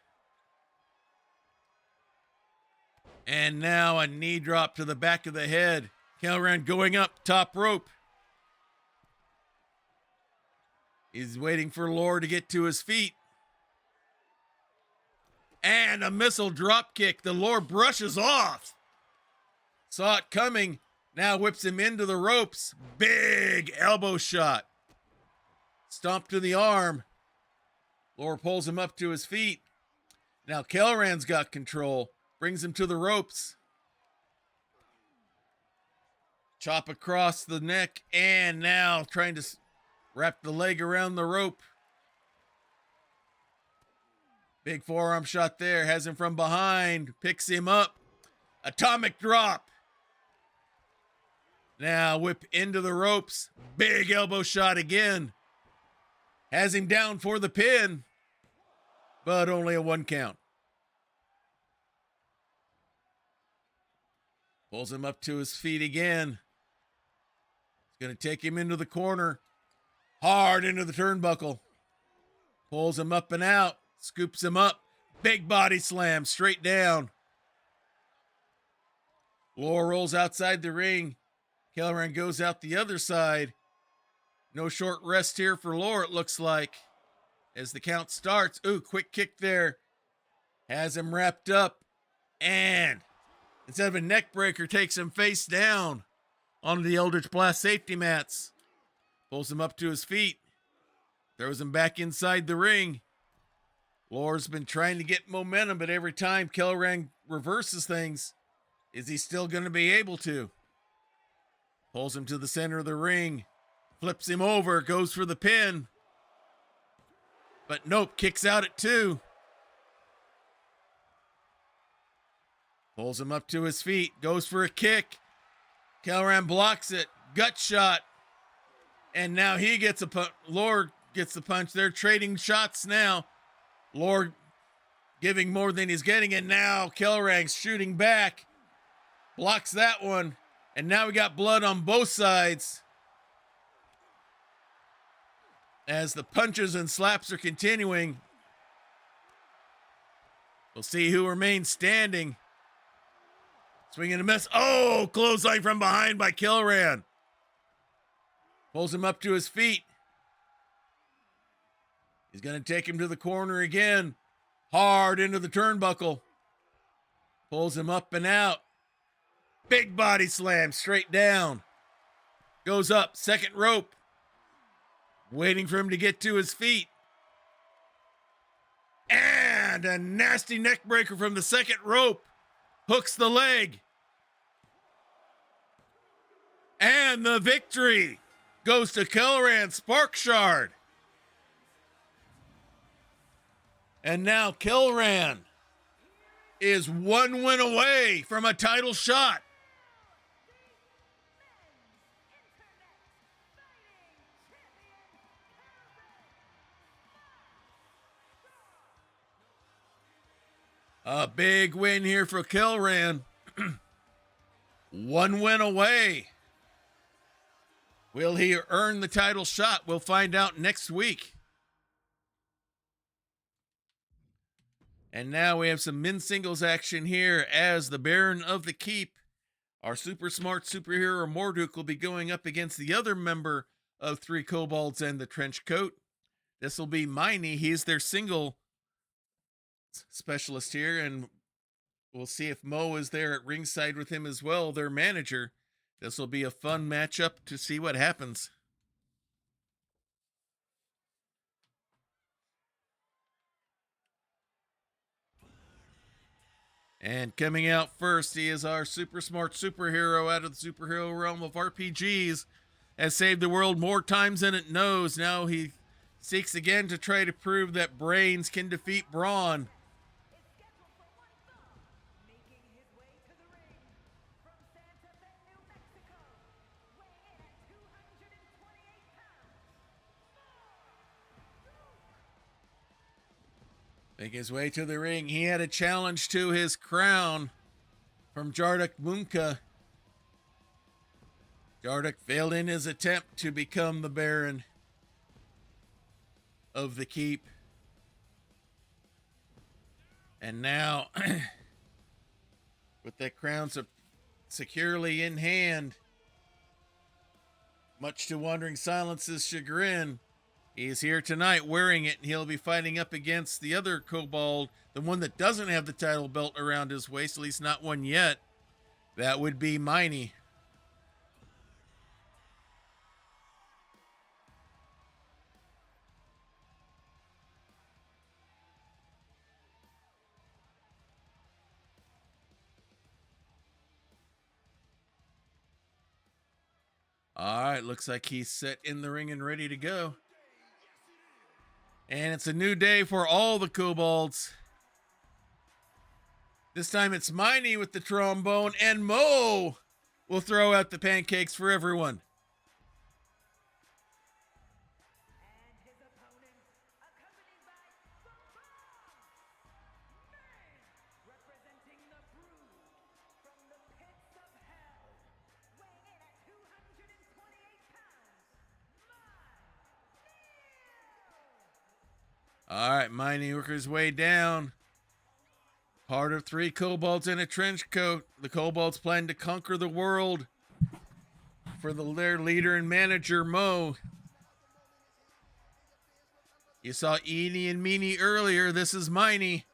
And now a knee drop to the back of the head. Kelleran going up top rope. He's waiting for Laura to get to his feet. And a missile drop kick. The Laura brushes off. Saw it coming. Now whips him into the ropes. Big elbow shot. Stomp to the arm. Laura pulls him up to his feet. Now Kelleran's got control. Brings him to the ropes. Chop across the neck, and now trying to wrap the leg around the rope. Big forearm shot there, has him from behind, picks him up. Atomic drop. Now whip into the ropes. Big elbow shot again. Has him down for the pin, but only a 1 count. Pulls him up to his feet again. He's going to take him into the corner. Hard into the turnbuckle. Pulls him up and out. Scoops him up. Big body slam straight down. Lore rolls outside the ring. Kelleran goes out the other side. No short rest here for Lore, it looks like. As the count starts. Ooh, quick kick there. Has him wrapped up. And instead of a neck breaker, takes him face down onto the Eldritch Blast safety mats. Pulls him up to his feet. Throws him back inside the ring. Lore's been trying to get momentum, but every time Kelleran reverses things, is he still going to be able to? Pulls him to the center of the ring. Flips him over. Goes for the pin. But nope. Kicks out at 2. Pulls him up to his feet. Goes for a kick. Kelleran blocks it. Gut shot. And now he gets a punch. Lore gets the punch. They're trading shots now. Lore giving more than he's getting. And now Kelleran's shooting back. Blocks that one. And now we got blood on both sides. As the punches and slaps are continuing. We'll see who remains standing. Swinging a miss. Oh, clothesline from behind by Kelleran. Pulls him up to his feet. He's going to take him to the corner again. Hard into the turnbuckle. Pulls him up and out. Big body slam straight down. Goes up. Second rope. Waiting for him to get to his feet. And a nasty neck breaker from the second rope. Hooks the leg. And the victory goes to Kelleran Sparkshard. And now Kelleran is 1 win away from a title shot. A big win here for Kelleran. 1 win away. Will he earn the title shot? We'll find out next week. And now we have some men's singles action here as the Baron of the Keep, our super smart superhero Morduk, will be going up against the other member of Three Kobolds and the Trench Coat. This will be Miney. He's their single specialist here, and we'll see if Mo is there at ringside with him as well, their manager. This will be a fun matchup to see what happens. And coming out first, he is our super smart superhero out of the superhero realm of RPGs. Has saved the world more times than it knows. Now he seeks again to try to prove that brains can defeat brawn. Make his way to the ring. He had a challenge to his crown from Jarduk Munka. Jarduk failed in his attempt to become the Baron of the Keep. And now, with that crown securely in hand, much to Wandering Silence's chagrin, he's here tonight wearing it, and he'll be fighting up against the other kobold, the one that doesn't have the title belt around his waist, at least not one yet. That would be Miney. All right, looks like he's set in the ring and ready to go. And it's a new day for all the kobolds. This time it's Miney with the trombone, and Mo will throw out the pancakes for everyone.
And his opponent, accompanied by the man representing the brood from the pits of hell, weighing in at 228 pounds,
All right, Miney working his way down. Part of 3 kobolds in a trench coat. The kobolds plan to conquer the world for their leader and manager, Mo. You saw Eenie and Meanie earlier. This is Miney.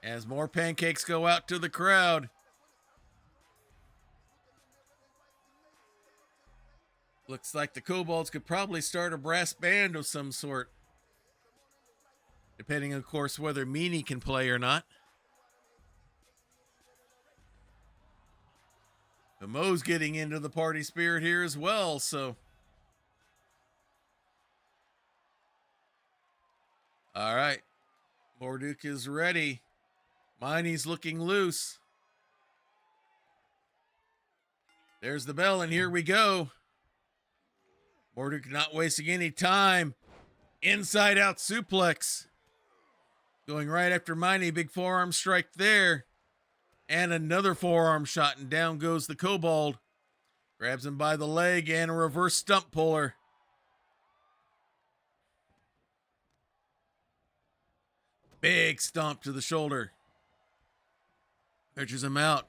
As more pancakes go out to the crowd. Looks like the kobolds could probably start a brass band of some sort. Depending, of course, whether Meanie can play or not. But Mo's getting into the party spirit here as well, so. All right. Morduk is ready. Miney's looking loose. There's the bell, and here we go. Morduk not wasting any time. Inside out suplex. Going right after Miney. Big forearm strike there. And another forearm shot, and down goes the kobold. Grabs him by the leg and a reverse stump puller. Big stomp to the shoulder. Pitches him out.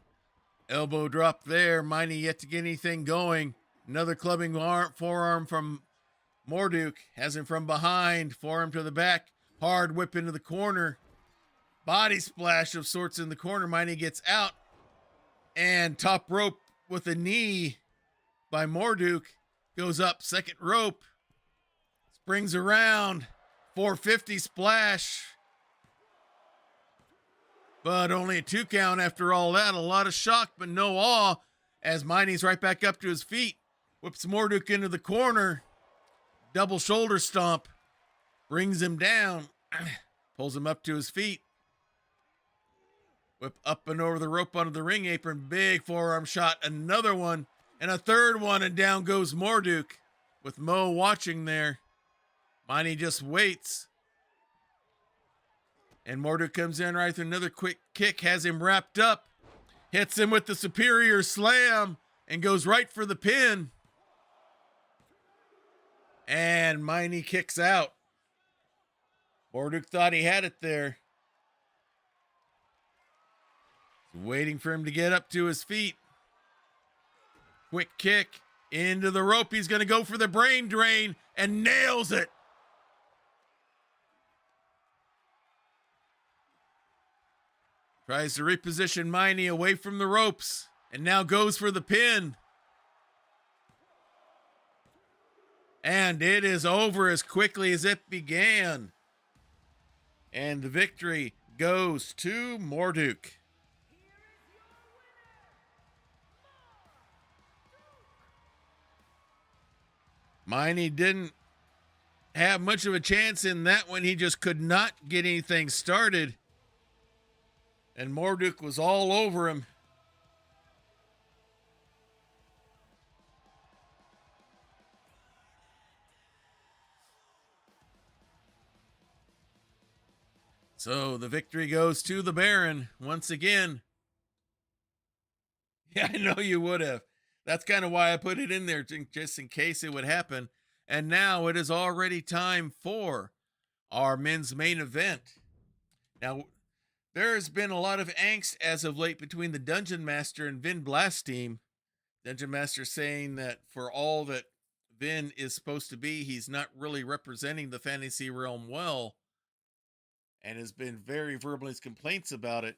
Elbow drop there. Miney yet to get anything going. Another clubbing forearm from Morduk. Has him from behind. Forearm to the back. Hard whip into the corner. Body splash of sorts in the corner. Miney gets out. And top rope with a knee by Morduk. Goes up. Second rope. Springs around. 450 splash. But only a 2 count after all that. A lot of shock, but no awe. As Miney's right back up to his feet. Whips Morduk into the corner. Double shoulder stomp. Brings him down. Pulls him up to his feet. Whip up and over the rope onto the ring apron. Big forearm shot. Another one. And a third one. And down goes Morduk. With Mo watching there. Miney just waits. And Morduk comes in right with another quick kick. Has him wrapped up. Hits him with the superior slam. And goes right for the pin. And Miney kicks out. Morduk thought he had it there. He's waiting for him to get up to his feet. Quick kick into the rope. He's going to go for the brain drain and nails it. Tries to reposition Miney away from the ropes and now goes for the pin. And it is over as quickly as it began. And the victory goes to Morduk. Miney didn't have much of a chance in that one. He just could not get anything started. And Morduk was all over him. So the victory goes to the Baron once again. Yeah, I know you would have. That's kind of why I put it in there, just in case it would happen. And now it is already time for our men's main event. Now, there has been a lot of angst as of late between the Dungeon Master and Vin Blast team. Dungeon Master saying that for all that Vin is supposed to be, he's not really representing the fantasy realm well. And has been very verbal in his complaints about it.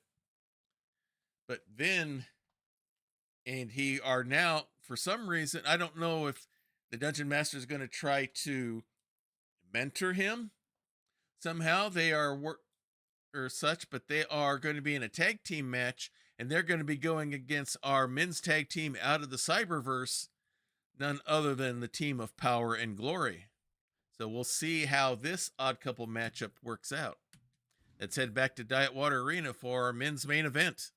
But Vin and he are now, for some reason, I don't know if the Dungeon Master is going to try to mentor him. Somehow they are or such, but they are going to be in a tag team match. And they're going to be going against our men's tag team out of the Cyberverse, none other than the team of Power and Glory. So we'll see how this odd couple matchup works out. Let's head back to Diet Water Arena for our men's main event.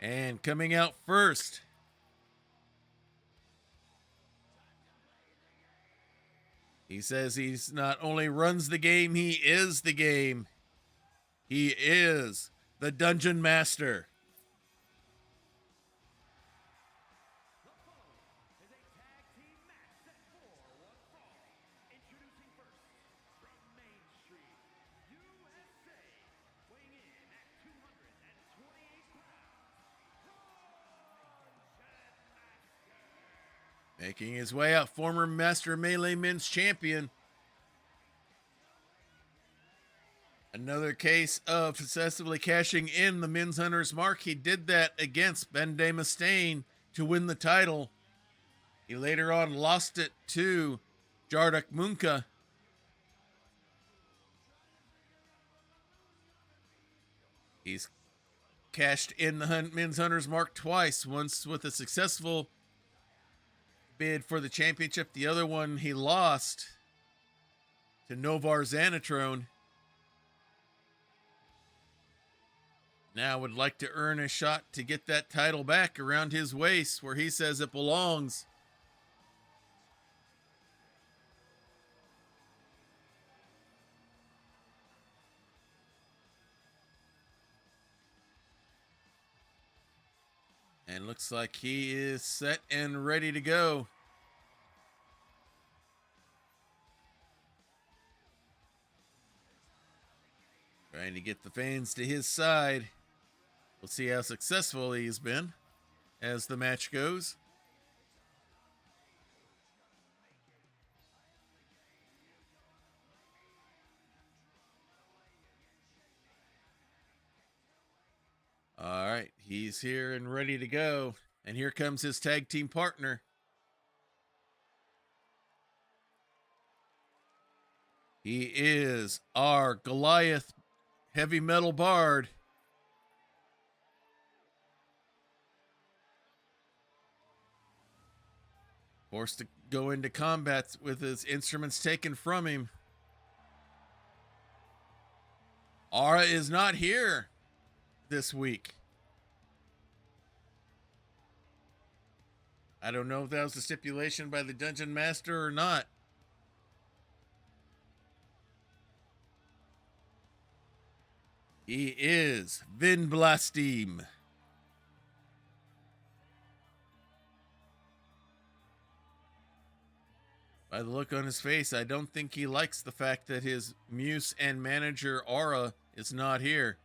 And coming out first, he says he's not only runs the game, he is the game. He is the Dungeon Master.
The following is a tag team match set for one fall. Introducing first, from Main Street, USA, weighing in at 228 pounds,
Making his way out, former Master Melee Men's Champion. Another case of successfully cashing in the Men's Hunter's Mark. He did that against Ben de Mustaine to win the title. He later on lost it to Jarduk Munka. He's cashed in the Men's Hunter's Mark twice, once with a successful bid for the championship. The other one he lost to Novar Xanatrone. Now would like to earn a shot to get that title back around his waist where he says it belongs. And looks like he is set and ready to go. Trying to get the fans to his side. We'll see how successful he's been as the match goes. All right, he's here and ready to go. And here comes his tag team partner. He is our Goliath heavy metal bard. Forced to go into combat with his instruments taken from him. Aura is not here this week. I don't know if that was a stipulation by the Dungeon Master or not. He is Vin Blastim. By the look on his face, I don't think he likes the fact that his muse and manager Aura is not here.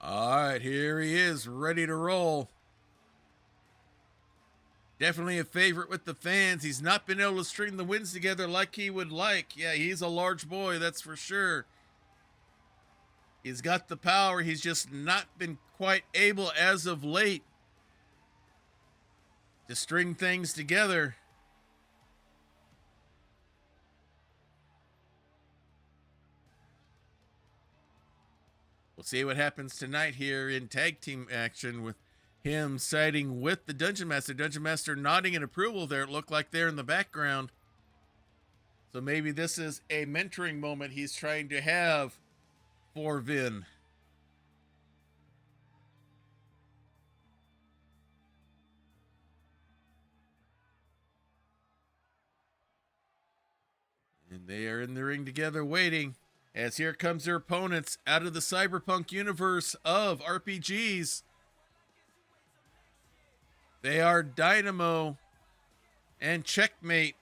All right, here he is, ready to roll. Definitely a favorite with the fans. He's not been able to string the wins together like he would like. Yeah, he's a large boy, that's for sure. He's got the power. He's just not been quite able as of late to string things together. We'll see what happens tonight here in tag team action with him siding with the Dungeon Master. Dungeon Master nodding in approval there. It looked like they're in the background. So maybe this is a mentoring moment he's trying to have for Vin. And they are in the ring together waiting. As here comes their opponents out of the cyberpunk universe of RPGs. They are Dynamo and Checkmate,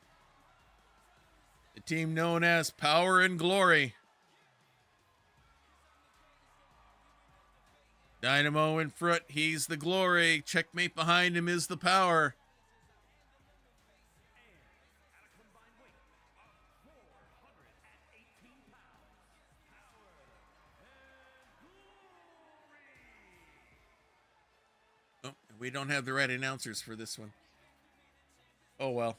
the team known as Power and Glory. Dynamo in front. He's the glory. Checkmate behind him is the power. Oh, we don't have the right announcers for this one. Oh, well.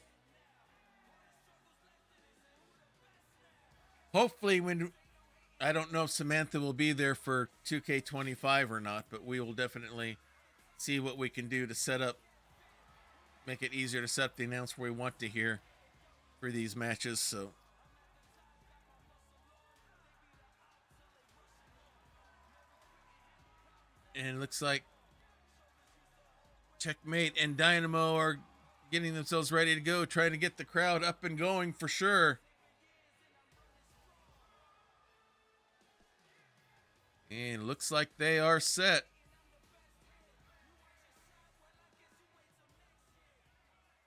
Hopefully I don't know if Samantha will be there for 2K25 or not, but we will definitely see what we can do to make it easier to set up the announcer we want to hear for these matches. So, and it looks like Checkmate and Dynamo are getting themselves ready to go, trying to get the crowd up and going for sure. And looks like they are set.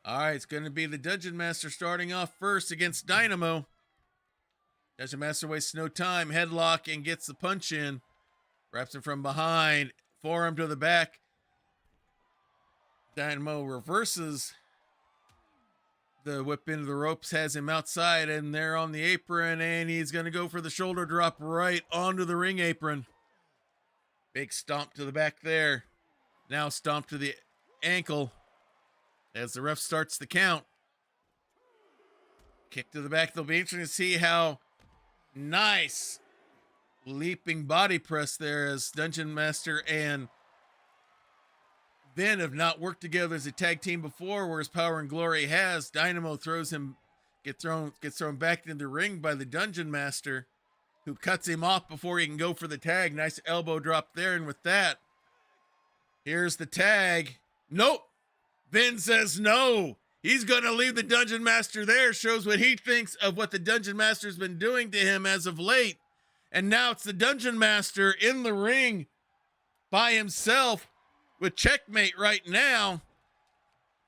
All right, it's going to be the Dungeon Master starting off first against Dynamo. Dungeon Master wastes no time, headlock, and gets the punch in. Wraps him from behind, forearm to the back. Dynamo reverses the whip into the ropes, has him outside, and they're on the apron, and he's going to go for the shoulder drop right onto the ring apron. Big stomp to the back there. Now stomp to the ankle as the ref starts the count. Kick to the back. They'll be interesting to see how nice leaping body press there, as Dungeon Master and Vin have not worked together as a tag team before, whereas Power and Glory has. Dynamo gets thrown back into the ring by the Dungeon Master, who cuts him off before he can go for the tag. Nice elbow drop there, and with that, here's the tag. Nope. Vin says no. He's going to leave the Dungeon Master there. Shows what he thinks of what the Dungeon Master's been doing to him as of late. And now it's the Dungeon Master in the ring by himself with Checkmate right now.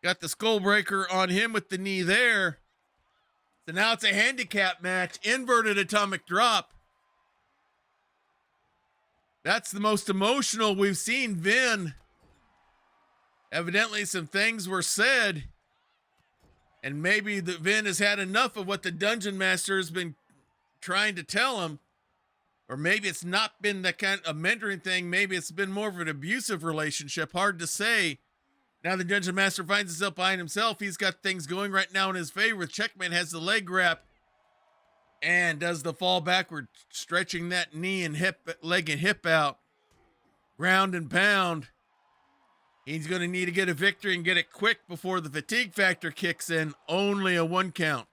Got the skull breaker on him with the knee there. So now it's a handicap match. Inverted atomic drop. That's the most emotional we've seen Vin. Evidently some things were said, and maybe the Vin has had enough of what the Dungeon Master has been trying to tell him. Or maybe it's not been that kind of mentoring thing. Maybe it's been more of an abusive relationship. Hard to say. Now the Dungeon Master finds himself behind himself. He's got things going right now in his favor. Checkmate has the leg wrap and does the fall backward, stretching that knee and leg and hip out. Ground and pound. He's going to need to get a victory and get it quick before the fatigue factor kicks in. Only a 1 count.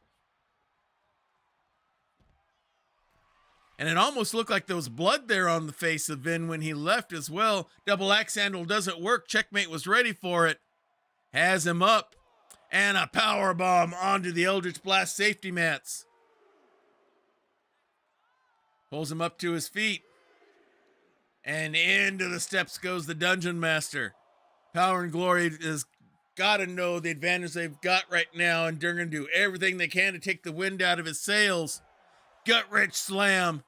And it almost looked like there was blood there on the face of Vin when he left as well. Double axe handle doesn't work. Checkmate was ready for it. Has him up. And a power bomb onto the Eldritch Blast safety mats. Pulls him up to his feet. And into the steps goes the Dungeon Master. Power and Glory has got to know the advantage they've got right now, and they're going to do everything they can to take the wind out of his sails. Gut-wrench slam.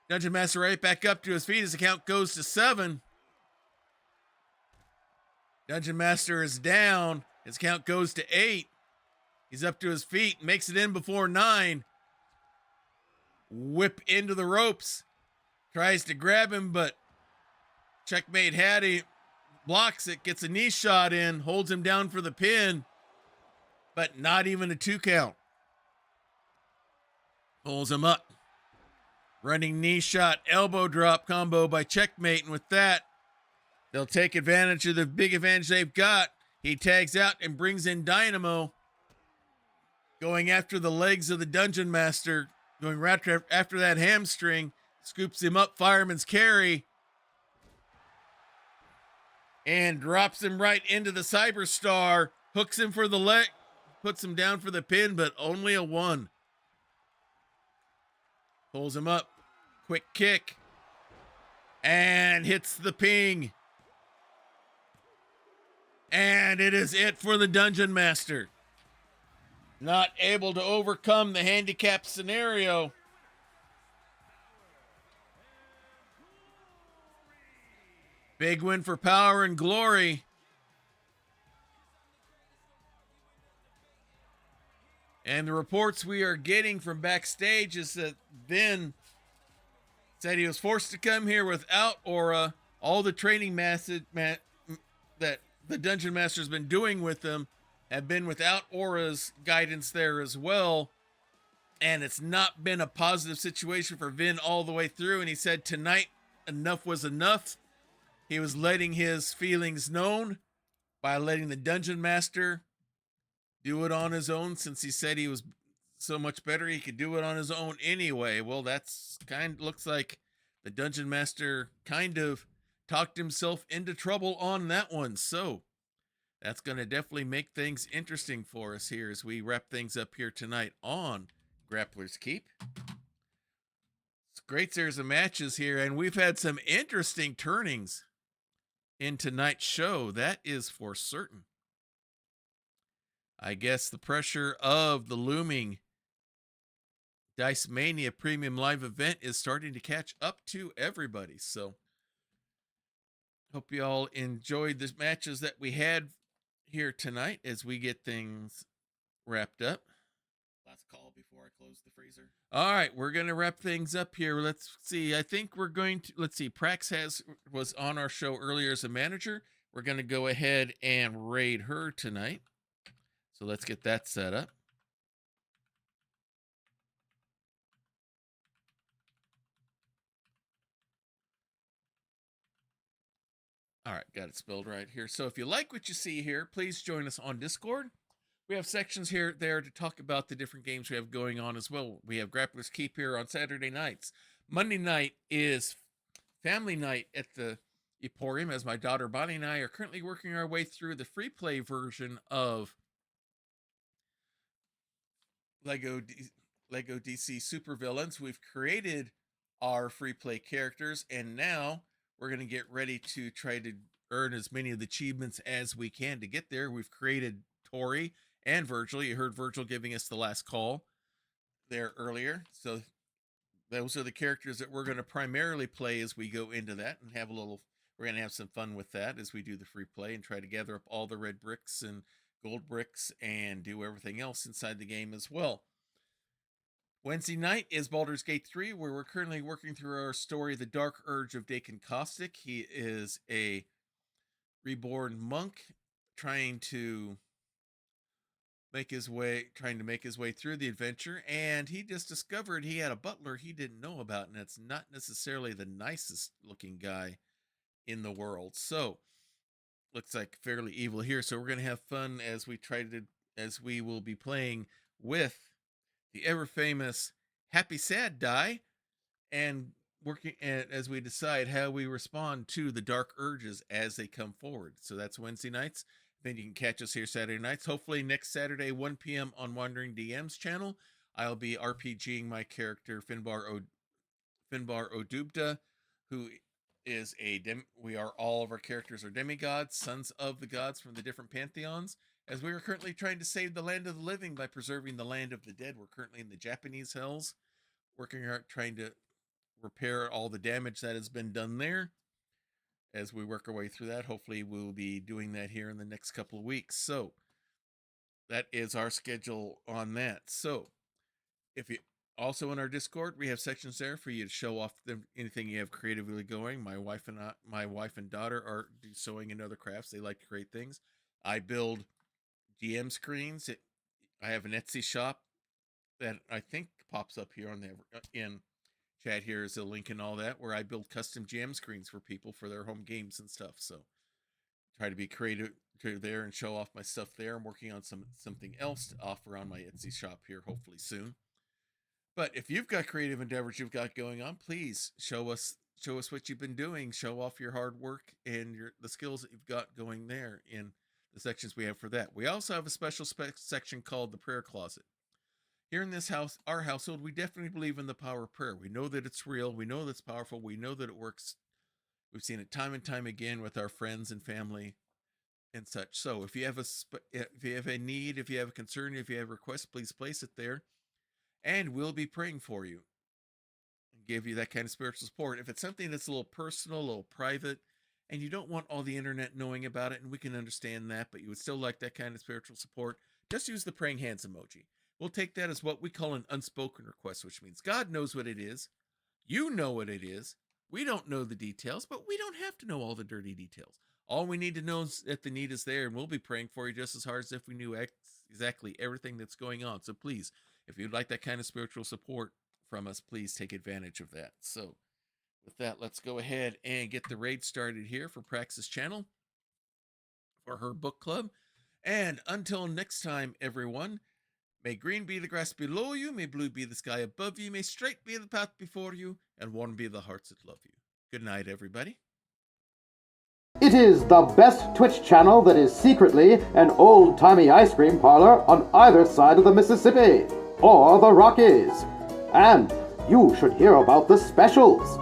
Dungeon Master right back up to his feet as the count goes to 7. Dungeon Master is down. His count goes to 8. He's up to his feet, makes it in before 9. Whip into the ropes. Tries to grab him, but Checkmate Hattie blocks it, gets a knee shot in, holds him down for the pin, but not even a 2 count. Pulls him up. Running knee shot, elbow drop combo by Checkmate, and with that, they'll take advantage of the big advantage they've got. He tags out and brings in Dynamo, going after the legs of the Dungeon Master, going right after that hamstring, scoops him up, fireman's carry, and drops him right into the Cyberstar, hooks him for the leg, puts him down for the pin, but only a 1. Pulls him up, quick kick, and hits the ping. And it is it for the Dungeon Master. Not able to overcome the handicap scenario. Big win for Power and Glory. And the reports we are getting from backstage is that Vin said he was forced to come here without Aura. All the training that the Dungeon Master's been doing with them have been without Aura's guidance there as well. And it's not been a positive situation for Vin all the way through. And he said tonight enough was enough. He was letting his feelings known by letting the Dungeon Master do it on his own, since he said he was so much better he could do it on his own anyway. Well, that's looks like the Dungeon Master kind of talked himself into trouble on that one. So that's going to definitely make things interesting for us here as we wrap things up here tonight on Grappler's Keep. It's a great series of matches here, and we've had some interesting turnings in tonight's show. That is for certain. I guess the pressure of the looming Dice-Mania Premium Live event is starting to catch up to everybody. So, hope you all enjoyed the matches that we had here tonight as we get things wrapped up.
Last call before I close the freezer.
All right, we're going to wrap things up here. Let's see. I think we're going to, let's see. Prax was on our show earlier as a manager. We're going to go ahead and raid her tonight. So let's get that set up. All right, got it spelled right here. So if you like what you see here, please join us on Discord. We have sections here there to talk about the different games we have going on as well. We have Grappler's Keep here on Saturday nights. Monday night is family night at the Emporium, as my daughter Bonnie and I are currently working our way through the free play version of Lego DC Supervillains. We've created our free play characters, and now we're going to get ready to try to earn as many of the achievements as we can to get there. We've created Tori and Virgil. You heard Virgil giving us the last call there earlier. So those are the characters that we're going to primarily play as we go into that and have a little, we're going to have some fun with that as we do the free play and try to gather up all the red bricks and gold bricks and do everything else inside the game as well. Wednesday night is Baldur's Gate 3, where we're currently working through our story, The Dark Urge of Dakin Caustic. He is a reborn monk trying to make his way through the adventure, and he just discovered he had a butler he didn't know about, and it's not necessarily the nicest looking guy in the world. So looks like fairly evil here. So we're gonna have fun as we will be playing with the ever famous Happy Sad die and working as we decide how we respond to the dark urges as they come forward. So that's Wednesday nights. Then you can catch us here Saturday nights. Hopefully next Saturday, 1 p.m. on Wandering DM's channel, I'll be RPGing my character Finbar Odubda, who is we are all of our characters are demigods, sons of the gods from the different pantheons. As we are currently trying to save the land of the living by preserving the land of the dead. We're currently in the Japanese hells, working hard trying to repair all the damage that has been done there. As we work our way through that, hopefully we'll be doing that here in the next couple of weeks. So that is our schedule on that. So if you also in our Discord, we have sections there for you to show off anything you have creatively going. My wife and daughter are do sewing and other crafts. They like to create things. I build GM screens. I have an Etsy shop that I think pops up here on the in chat. Here is a link and all that, where I build custom GM screens for people for their home games and stuff. So try to be creative there and show off my stuff there. I'm working on something else to offer on my Etsy shop here, hopefully soon. But if you've got creative endeavors you've got going on, please show us what you've been doing. Show off your hard work and the skills that you've got going there in the sections we have for that. We also have a special section called the prayer closet. Here in this house, our household, we definitely believe in the power of prayer. We know that it's real. We know that it's powerful. We know that it works. We've seen it time and time again with our friends and family and such. So if you have a need, if you have a concern, if you have a request, please place it there, and we'll be praying for you and give you that kind of spiritual support. If it's something that's a little personal, a little private, and you don't want all the internet knowing about it, and we can understand that, but you would still like that kind of spiritual support, just use the praying hands emoji. We'll take that as what we call an unspoken request, which means God knows what it is. You know what it is. We don't know the details, but we don't have to know all the dirty details. All we need to know is that the need is there, and we'll be praying for you just as hard as if we knew exactly everything that's going on. So please, if you'd like that kind of spiritual support from us, please take advantage of that. So with that, let's go ahead and get the raid started here for Praxis Channel for her book club. And until next time, everyone, may green be the grass below you, may blue be the sky above you, may straight be the path before you, and warm be the hearts that love you. Good night, everybody.
It is the best Twitch channel that is secretly an old-timey ice cream parlor on either side of the Mississippi or the Rockies. And you should hear about the specials.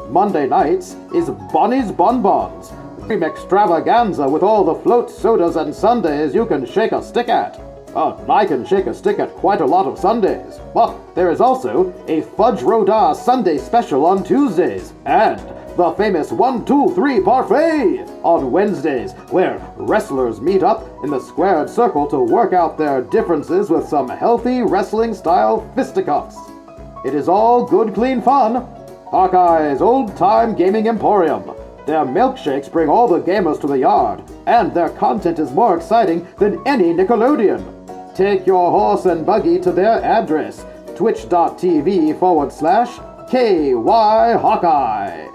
Monday nights is Bonnie's Bonbons, cream extravaganza with all the float sodas and sundaes you can shake a stick at. I can shake a stick at quite a lot of Sundays, but there is also a Fudge Rodin Sunday special on Tuesdays, and the famous 1, 2, 3 parfait on Wednesdays, where wrestlers meet up in the squared circle to work out their differences with some healthy wrestling-style fisticuffs. It is all good, clean fun. Hawkeye's old-time gaming emporium. Their milkshakes bring all the gamers to the yard, and their content is more exciting than any Nickelodeon. Take your horse and buggy to their address, twitch.tv/KY Hawkeye.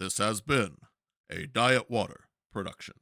This has been a Diet Water production.